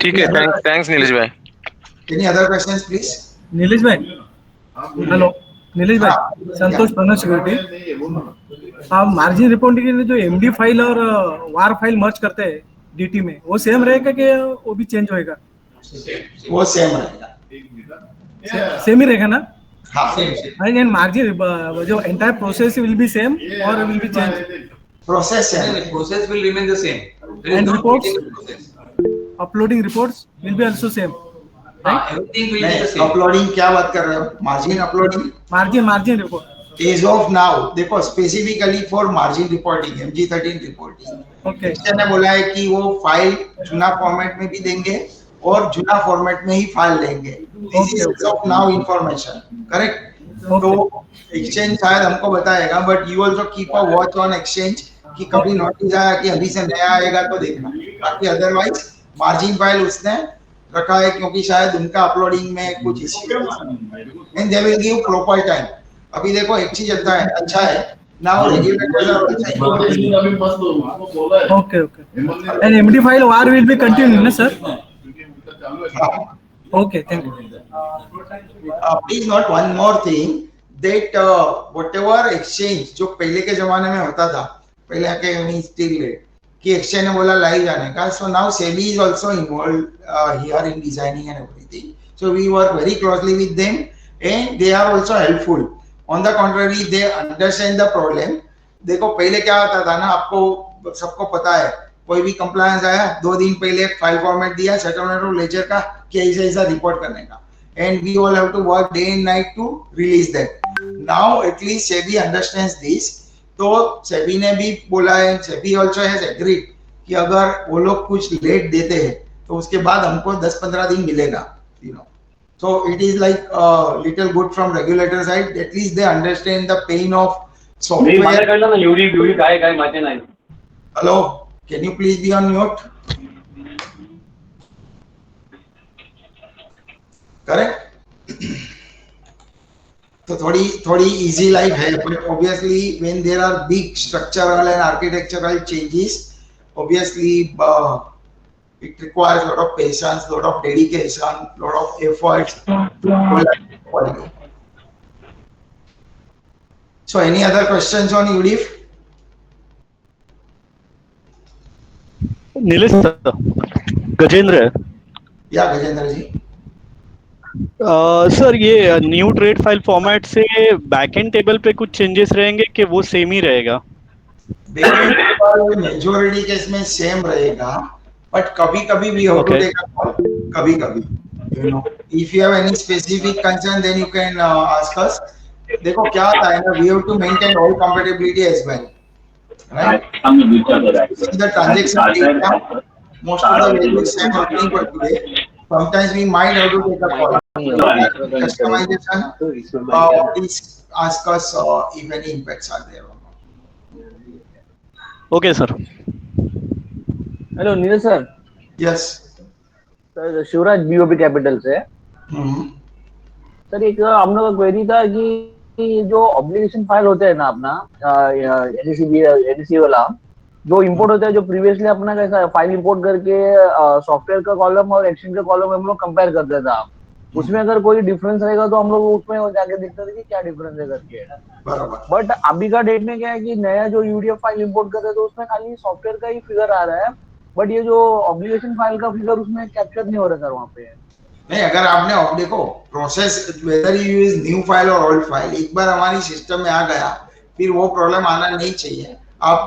ठीक है, thanks Nilesh भाई। Any other questions please? Nilesh भाई, hello Nilesh भाई, संतोष प्रणव सिक्योरिटी। आप मार्जिन रिपोर्टिंग के लिए जो एमडी फाइल और वार फाइल मर्ज करते हैं डीटी में, वो सेम रहेगा कि वो भी चेंज होएगा? वो सेम रहेगा, सेम ही रहेगा ना? हाँ एंड मार्जिन जो entire process will be same और will be change? Process Process will remain the same. There is And no reports? change in the process. Uploading reports will be also same? Everything will be the same. Uploading क्या बात कर रहे हो? Margin uploading, margin report as of now देखो specifically for margin reporting MG13 reporting okay ने बोला है कि वो फाइल जुना फॉर्मेट में भी देंगे और जुना फॉर्मेट में ही फाइल लेंगे। This is as of now information, correct? तो एक्सचेंज शायद हमको बताएगा, but you also keep a watch on exchange कि कभी नोटिस आया कि अभी से नया आएगा तो देखना, बाकी अदरवाइज मार्जिन फाइल उसने रखा है क्योंकि शायद उनका अपलोडिंग में कुछ इश्यू है and they will give proper time. अभी देखो एक चीज अच्छा है now regulators are also okay and MD file वार विल बी कंटिन्यू ना sir? Okay thank you. Please note one more thing that whatever exchange जो पहले के जमाने में होता था, पहले के मीन स्टिल कि एक्सचेंज ने बोला लाइव जाने का, so now SEBI is also involved here in designing and everything, so we work very closely with them and they are also helpful. On the contrary they understand the problem. देखो पहले क्या होता था ना, आपको सबको पता है, कोई भी कंप्लायंस आया 2 दिन पहले एक फाइल फॉर्मेट दिया सेटलमेंट ऑफ लेजर का कि ऐसा रिपोर्ट करने का, and we all have to work day and night to release that. Now at least SEBI understands this, तो सेबी ने भी बोला है, सेबी आल्सो हैज एग्रीड कि अगर वो लोग कुछ लेट देते हैं तो उसके बाद हमको 10-15 दिन मिलेगा, so it is like a little good from regulator side, at least they understand the pain of software। hello, can you please be on mute? correct? तो थोड़ी इजी लाइफ है, but obviously when there are big structural and architectural changes, obviously it requires a lot of patience, lot of dedication, lot of efforts to follow. So any other questions on Udiff? Nilesh sir, Gajendra है। या गजेंद्र जी। Sir ये new trade file format से backend table पे कुछ changes रहेंगे कि वो same ही रहेगा? मेजॉरिटी केस में सेम रहेगा, बट कभी-कभी we have to take a call, कभी-कभी, if you have any specific concern then you can ask us। देखो क्या होता है ना, we have to maintain all compatibility as well, right? The transaction data, most of the values same happening for today, sometimes we might have to take a call, customization, please ask us if any impacts are there or not। Okay sir. Hello Neeraj sir. Yes sir, Shivraj BOB capital से। Sir एक हम लोग का query था कि जो obligation file होते हैं ना अपना एनएसी वाला, जो इंपोर्ट होता है, जो प्रीवियसली अपना कैसा फाइल इंपोर्ट करके सॉफ्टवेयर का कॉलम और एक्सचेंज का कॉलम हम लोग कंपेयर करते था, उसमें अगर कोई डिफरेंस रहेगा तो हम लोग उसमें जाके देखते थे कि क्या डिफरेंस है करके। बराबर। बट अभी का डेट में क्या है कि नया जो यूडीएफ फाइल इंपोर्ट कर रहे हैं तो उसमें खाली सॉफ्टवेयर का ही फिगर आ रहा है, बट ये जो ऑब्लिगेशन फाइल का फिगर उसमें कैप्चर नहीं हो रहा सर वहाँ पे। नहीं, अगर आपने अब देखो process whether you use new file और ओल्ड फाइल, एक बार हमारी सिस्टम में आ गया फिर वो प्रॉब्लम आना नहीं चाहिए। आप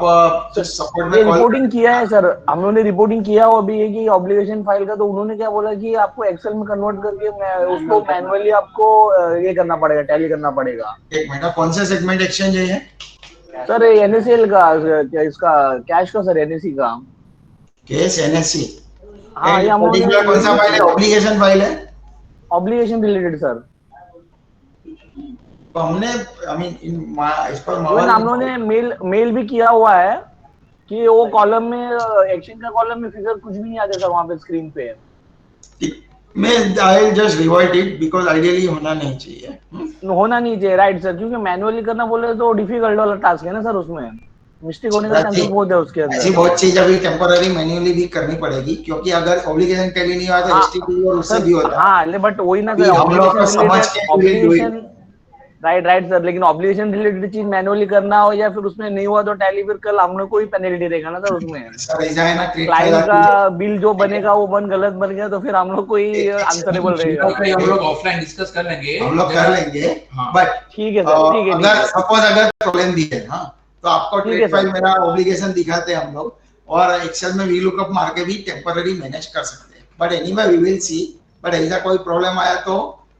सपोर्ट ये में कॉल रिपोर्टिंग किया है सर, हम लोगों ने रिपोर्टिंग किया हो अभी ये कि ऑब्लिगेशन फाइल का, तो उन्होंने क्या बोला कि आपको एक्सेल में कन्वर्ट करके उसको मैनुअली आपको ये करना पड़ेगा, टैली करना पड़ेगा। एक मिनट, कौन सा सेगमेंट एक्सचेंज है ये? सर एनएसएल का, इसका कैश का सर, एनएससी का। Case NSC. हाँ, एंड ये हम लोगों ने पर्टिकुलर कौन सा फाइल है? ऑब्लिगेशन फाइल है? Obligation related sir. तो हमने आई मीन इस पर इवन हम लोगों ने मेल भी किया हुआ है कि वो कॉलम में, एक्शन का कॉलम में फिगर कुछ भी नहीं आते सर वहाँ पे स्क्रीन पे। मैं I just revert it because ideally होना नहीं चाहिए। होना नहीं चाहिए, राइट सर, क्योंकि मैनुअली करना बोले तो डिफिकल्ट वाला टास्क है ना सर, उसमें मिस्टेक होने का चांसेस बहुत है उसके अंदर। ऐसी बहुत चीज अभी टेम्पररी मैन्युअली भी करनी पड़ेगी, क्योंकि अगर ऑब्लिगेशन टैली नहीं हुआ तो एसटीपी और उससे भी होता है। हाँ, बट वही ना अभी सर, हम लोग को ऑब्लिगेशन समझ रिलेटेड, के we will do it. Obligation, right sir, लेकिन ऑब्लिगेशन रिलेटेड चीज मैनुअली करना हो या फिर उसमें नहीं हुआ तो टैली, फिर कल हम लोग को ही पेनल्टी रहेगा ना सर उसमें। सर ऐसा है ना, क्लाइंट का बिल जो बनेगा वो गलत बन गया तो फिर हम लोग को ही आंसरेबल रहेगा। हम लोग ऑफलाइन डिस्कस कर लेंगे, हम लोग कर लेंगे। बट ठीक है सर, ठीक है, ठीक अगर है। सपोज अगर प्रॉब्लम दी है, हाँ, तो आपको ठीक है ट्रेड सर। फाइल मेरा ऑब्लिगेशन दिखाते हैं हम लोग, और एक्सेल में वीलुकअप मार के भी टेम्पररी मैनेज कर सकते हैं। But anyway we will see, but ऐसा कोई प्रॉब्लम आया तो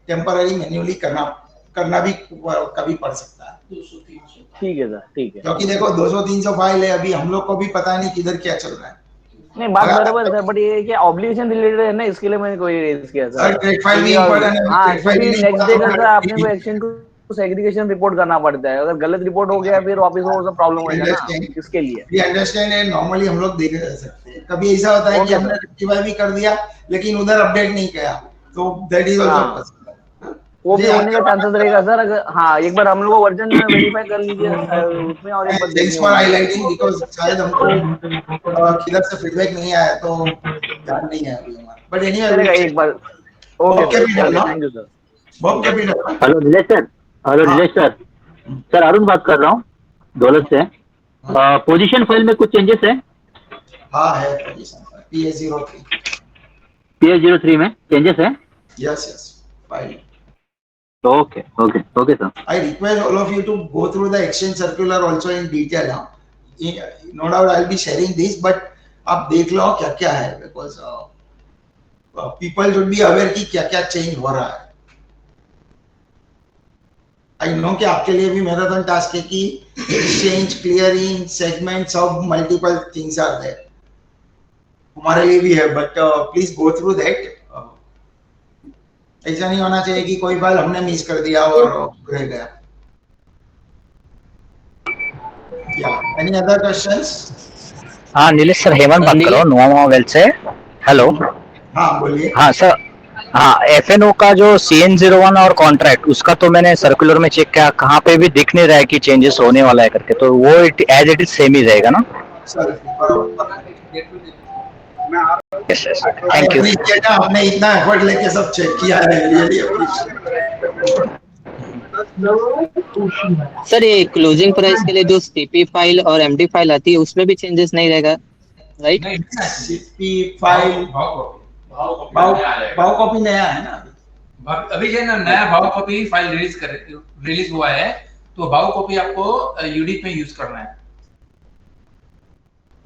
टेम्पररी मैन्युअली करना भी कभी पड़ सकता है। ठीक है सर, ठीक है। क्योंकि देखो 200-300 फाइल है, अभी हम लोग को भी पता नहीं किधर क्या चल रहा है। नहीं, बात बराबर है सर, बट ये क्या ऑब्लिगेशन रिलेटेड है ना, इसके लिए मैंने कोई रेज किया सर सर। ट्रेड फाइल भी इंपॉर्टेंट है। हाँ, ट्रेड फाइल क्योंकि नहीं नेक्स्ट डे का सर अपने को पता एक्शन टू सेग्रीगेशन रिपोर्ट करना पड़ता है, अगर गलत रिपोर्ट हो गया फिर वापस वो सब प्रॉब्लम होगा ना, इसके लिए। वी अंडरस्टैंड है, नॉर्मली हम लोग देख सकते हैं। कभी ऐसा होता है कि हमने रेक्टिफाई भी कर दिया लेकिन उधर अपडेट नहीं किया, तो दैट इज आल्सो पॉसिबल। वो भी होने का चांसेस रहेगा सर, अगर हाँ एक बार हम लोग वर्जन वेरीफाई कर लीजिए उसमें, और एक बार थैंक्स फॉर हाइलाइटिंग, बिकॉज़ शायद हमको किधर से फीडबैक नहीं आया तो ध्यान नहीं है अभी हमारा। बट एनीवे चलेगा एक बार। Okay sir, thank you sir. Bob capital. Hello Nilesh sir, hello Nilesh sir, sir Arun बात कर रहा हूँ दौलत से। पोजीशन फाइल में कुछ चेंजेस है? हाँ है, पोजीशन PS03। PS03 में चेंजेस है? Yes yes, file. Okay, okay, okay, sir. I request all of you to go through the exchange circular also in detail. No doubt I'll be sharing this, but आप देख लो क्या क्या है, because people should be aware कि क्या क्या change हो रहा है। I know कि आपके लिए भी मैराथन टास्क है कि exchange, clearing, segment, सब multiple things are there. हमारे लिए भी है, but please go through that. ऐसा नहीं होना चाहिए कि कोई फाइल हमने मिस कर दिया और रह गया। Any other questions? हाँ नीलेश सर, हेमंत बात कर रहा हूँ नोवा वेल से। हेलो। हाँ बोलिए। हाँ सर, हाँ एफएनओ का जो CN01 और कॉन्ट्रैक्ट, उसका तो मैंने सर्कुलर में चेक किया, कहाँ पे भी दिख नहीं रहा है कि चेंजेस होने वाला है करके, तो वो एज इट इज सेम ही रहेगा ना? Yes yes, thank you. आपने इतना एफर्ट लेके सब चेक किया है, रियली अप्रिशिएट। सर ये क्लोजिंग प्राइस के लिए जो सीपी फाइल और एमडी फाइल आती है उसमें भी चेंजेस नहीं रहेगा, राइट? सीपी फाइल भाव कॉपी नया है ना अभी जो नया भाव कॉपी फाइल रिलीज हुआ है, तो भाव कॉपी आपको यूडीएफ में यूज करना है।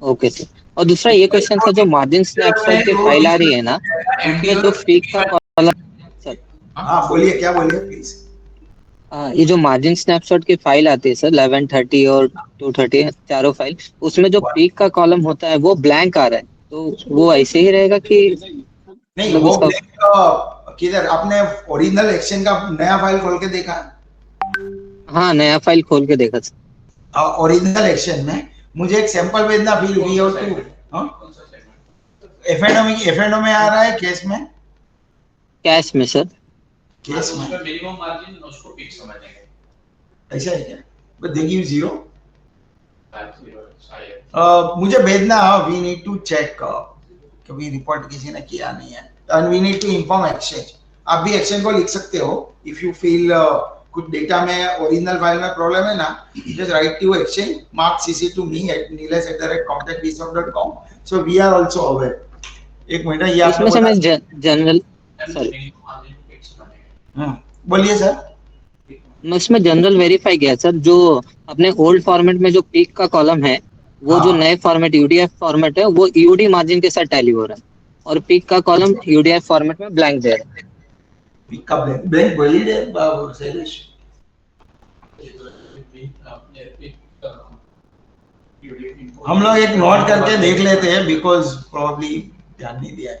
Okay sir. और दूसरा ये क्वेश्चन था, जो मार्जिन स्नैपशॉट की फाइल आ रही है ना, उसमें जो पीक का कॉलम, सर हाँ बोलिए, क्या बोलिए प्लीज। ये जो मार्जिन स्नैपशॉट की फाइल आती है सर 1130 और 230 चारों फाइल, उसमें जो पीक का कॉलम होता है वो ब्लैंक आ रहा है, तो वो ऐसे ही रहेगा कि नहीं? वो किधर आपने ओरिजिनल एक्शन का नया फाइल खोल के देखा? हाँ नया फाइल खोल के देखा सर। ओरिजिनल एक्शन में मुझे एक सैंपल भेजना, फिर एफएनओ में आ रहा है, केस में, कैश में सर, केस में मिनिमम मार्जिन उसको पीक समझेंगे। ऐसा है क्या? But they give 0। मुझे भेजना, वी नीड टू चेक, कभी रिपोर्ट किसी ने किया नहीं है, and we need to inform exchange. आप भी एक्शन को लिख सकते हो इफ यू फील कुछ डेटा में ओरिजिनल फाइल में प्रॉब्लम है ना, just write to exchange, mark cc to me at nilesh@contactbsoft.com, so we are also aware. एक मिनट ये आपने इसमें से बोला, मैं जनरल सॉरी बोलिए सर। मैं इसमें जनरल वेरीफाई किया सर, जो अपने ओल्ड फॉर्मेट में जो पीक का कॉलम है वो जो नए फॉर्मेट यूडीएफ फॉर्मेट है वो यूडी मार्जिन के साथ टैली हो रहा है, और पीक का कॉलम यूडीएफ फॉर्मेट में ब्लैंक दे रहा है। पीक का ब्लैंक वैलिड है बाबू शैलेश? हम लोग एक नोट करके देख लेते हैं बिकॉज प्रोबब्ली ध्यान नहीं दिया है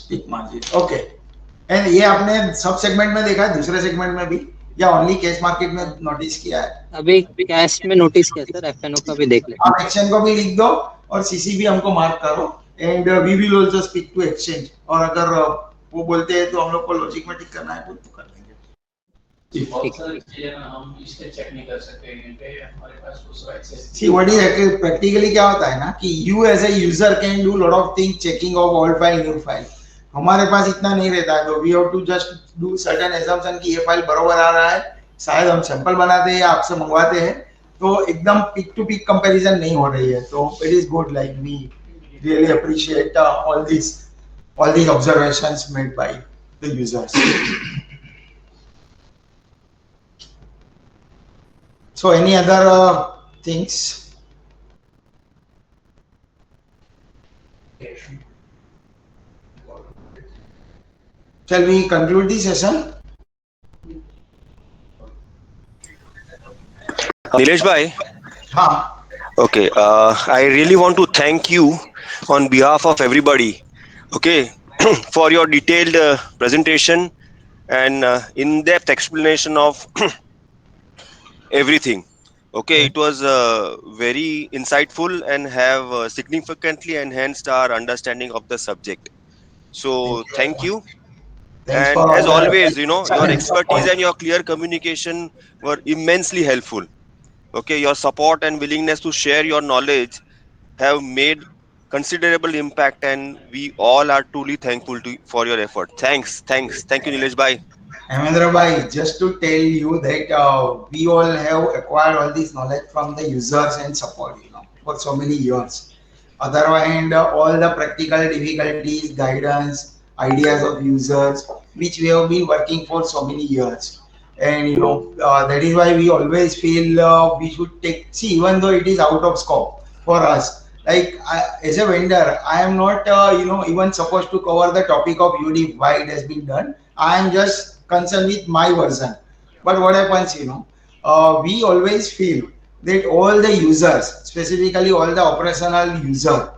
पीक मार्जिन। ओके, एंड ये आपने सब सेगमेंट में देखा है, दूसरे सेगमेंट में भी, या ओनली कैश मार्केट में नोटिस किया है? अभी कैश में नोटिस किया सर, एफएनओ का भी देख लेते आप एक्शन को भी लिख दो और सीसी भी हमको मार्क करो, and we will also speak to exchange, और अगर वो बोलते हैं तो हम लोग को लॉजिक में ठीक करना है तो कर देंगे। हम इसके चेक नहीं कर सकते क्योंकि हमारे पास उसका access. See what is practically क्या होता है ना कि you as a user can do lot of things, checking of old file, new file. हमारे पास इतना नहीं रहता है, तो we have to just do certain assumption कि ये फाइल बरोबर आ रहा है, शायद हम सैंपल बनाते हैं या आपसे मंगवाते हैं, तो एकदम पिक टू पिक कंपैरिजन नहीं हो रही है, तो it is good, like we really appreciate all these observations made by the users. So any other things? Shall we conclude the session? Nilesh bhai. हाँ. Okay. I really want to thank you on behalf of everybody. Okay, for your detailed presentation and in-depth explanation of everything. Okay, it was very insightful and have significantly enhanced our understanding of the subject. So thank you. And as always, you know, your expertise and your clear communication were immensely helpful. Okay, your support and willingness to share your knowledge have made considerable impact, and we all are truly thankful for your effort. Thanks. Thank you, Nilesh bhai. Hemendra bhai, just to tell you that we all have acquired all this knowledge from the users and support, you know, for so many years. Otherwise, all the practical difficulties, guidance, ideas of users, which we have been working for so many years. And you know, that is why we always feel we should take, see, even though it is out of scope for us, like as a vendor, I am not, you know, even supposed to cover the topic of Udiff, why it has been done. I am just concerned with my version. But what happens, you know, we always feel that all the users, specifically all the operational user,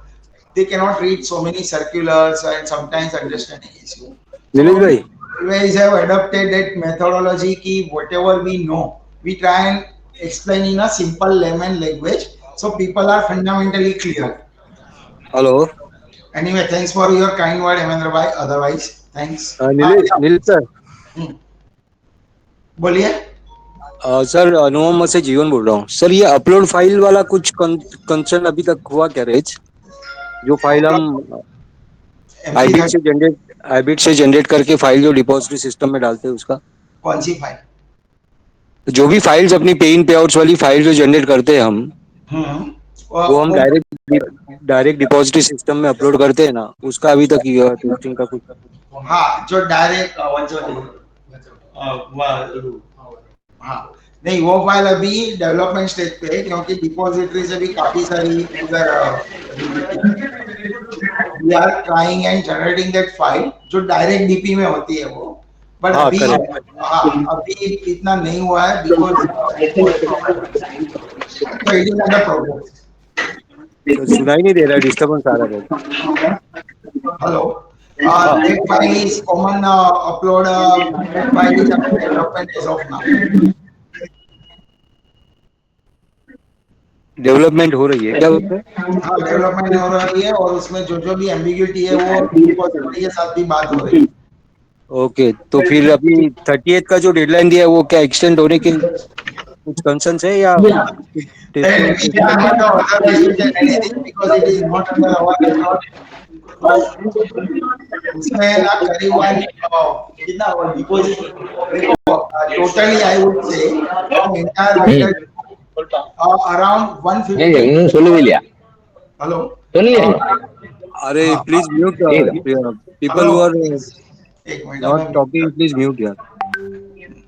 they cannot read so many circulars and sometimes understanding issue. Nilesh bhai, Always have adopted that methodology ki whatever we know, we try and explain in a simple layman language so people are fundamentally clear. hello. Anyway, thanks for your kind word, Hemendra bhai. Otherwise, thanks. Nilesh sir. बोलिए sir अनुपम से जीवन बोल रहा हूँ sir. ये upload file वाला कुछ concern अभी तक हुआ क्या रेज? जो फाइल हम iBeats से जनरेट करके फाइल जो डिपॉजिटरी सिस्टम में डालते हैं उसका, कौन सी फाइल? जो भी फाइल्स अपनी पे इन पे आउट्स वाली फाइल जो जनरेट करते हैं हम, वो हम डायरेक्ट डिपॉजिटरी सिस्टम में अपलोड करते हैं ना, उसका अभी तक टेस्टिंग का कुछ? हाँ, जो डायरेक्ट हाँ नहीं, वो फाइल अभी डेवलपमेंट स्टेज पे है क्योंकि डिपॉजिटरी से भी काफी सारी उधर we are trying and generating that file जो डायरेक्ट डीपी में होती है वो, बट अभी अभी इतना नहीं हुआ है because it is under progress. सुनाई नहीं दे रहा, डिस्टर्बेंस आ रहा है। Hello, that file is common upload file is under development as of now. Development हो रही है क्या उसमें? हाँ, डेवलपमेंट हो रही है और उसमें जो भी एम्बिग्यूटी है वो डिपॉजिटरी के साथ भी बात हो रही है। ओके, तो फिर अभी 30th का जो डेडलाइन दिया है वो क्या एक्सटेंड होने के कुछ कंसर्न्स है या? उसमें ना करीबन कितना डिपॉजिट देखो totally I would say from entire vendor around 150 hello अरे please mute people hello who are एक मिनट not me talking please mute यार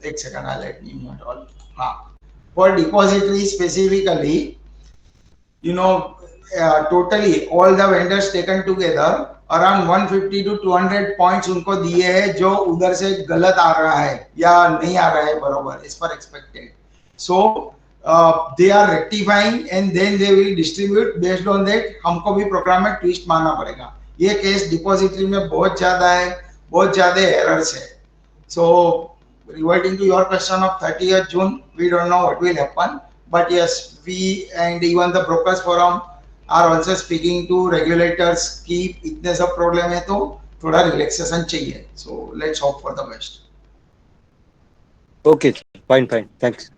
एक second I let me mute all हाँ for depository specifically you know totally all the vendors taken together around 150 to 200 points उनको दिए हैं जो उधर से गलत आ रहा है या नहीं आ रहा है बरोबर इस पर expected so they are rectifying and then they will distribute based on that हमको भी प्रोग्राम में ट्विस्ट मारना पड़ेगा ये केस डिपॉजिटरी में बहुत ज्यादा है बहुत ज्यादा एरर्स है so reverting to your question of 30th June we don't know what will happen but yes we and even the brokers forum are also speaking to regulators कि इतने सब प्रॉब्लम है तो थोड़ा रिलैक्सेशन चाहिए so let's hope for the best okay fine thanks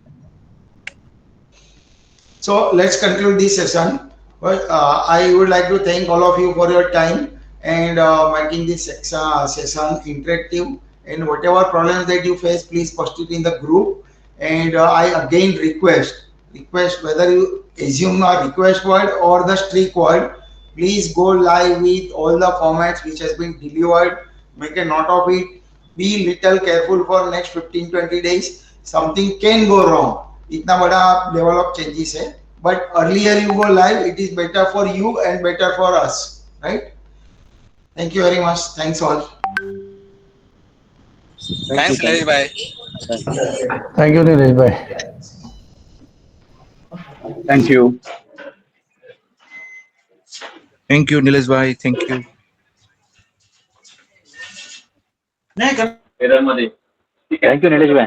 so let's conclude this session well I would like to thank all of you for your time and making this session interactive and whatever problems that you face please post it in the group and I again request whether you assume a request word or the streak word please go live with all the formats which has been delivered make a note of it be little careful for next 15-20 days something can go wrong इतना बड़ा level of changes है but earlier you go live it is better for you and better for us right thank you very much thanks all thanks Naresh भाई thank you Nilesh भाई thank you thank you Nilesh भाई thank you thank you Nilesh भाई.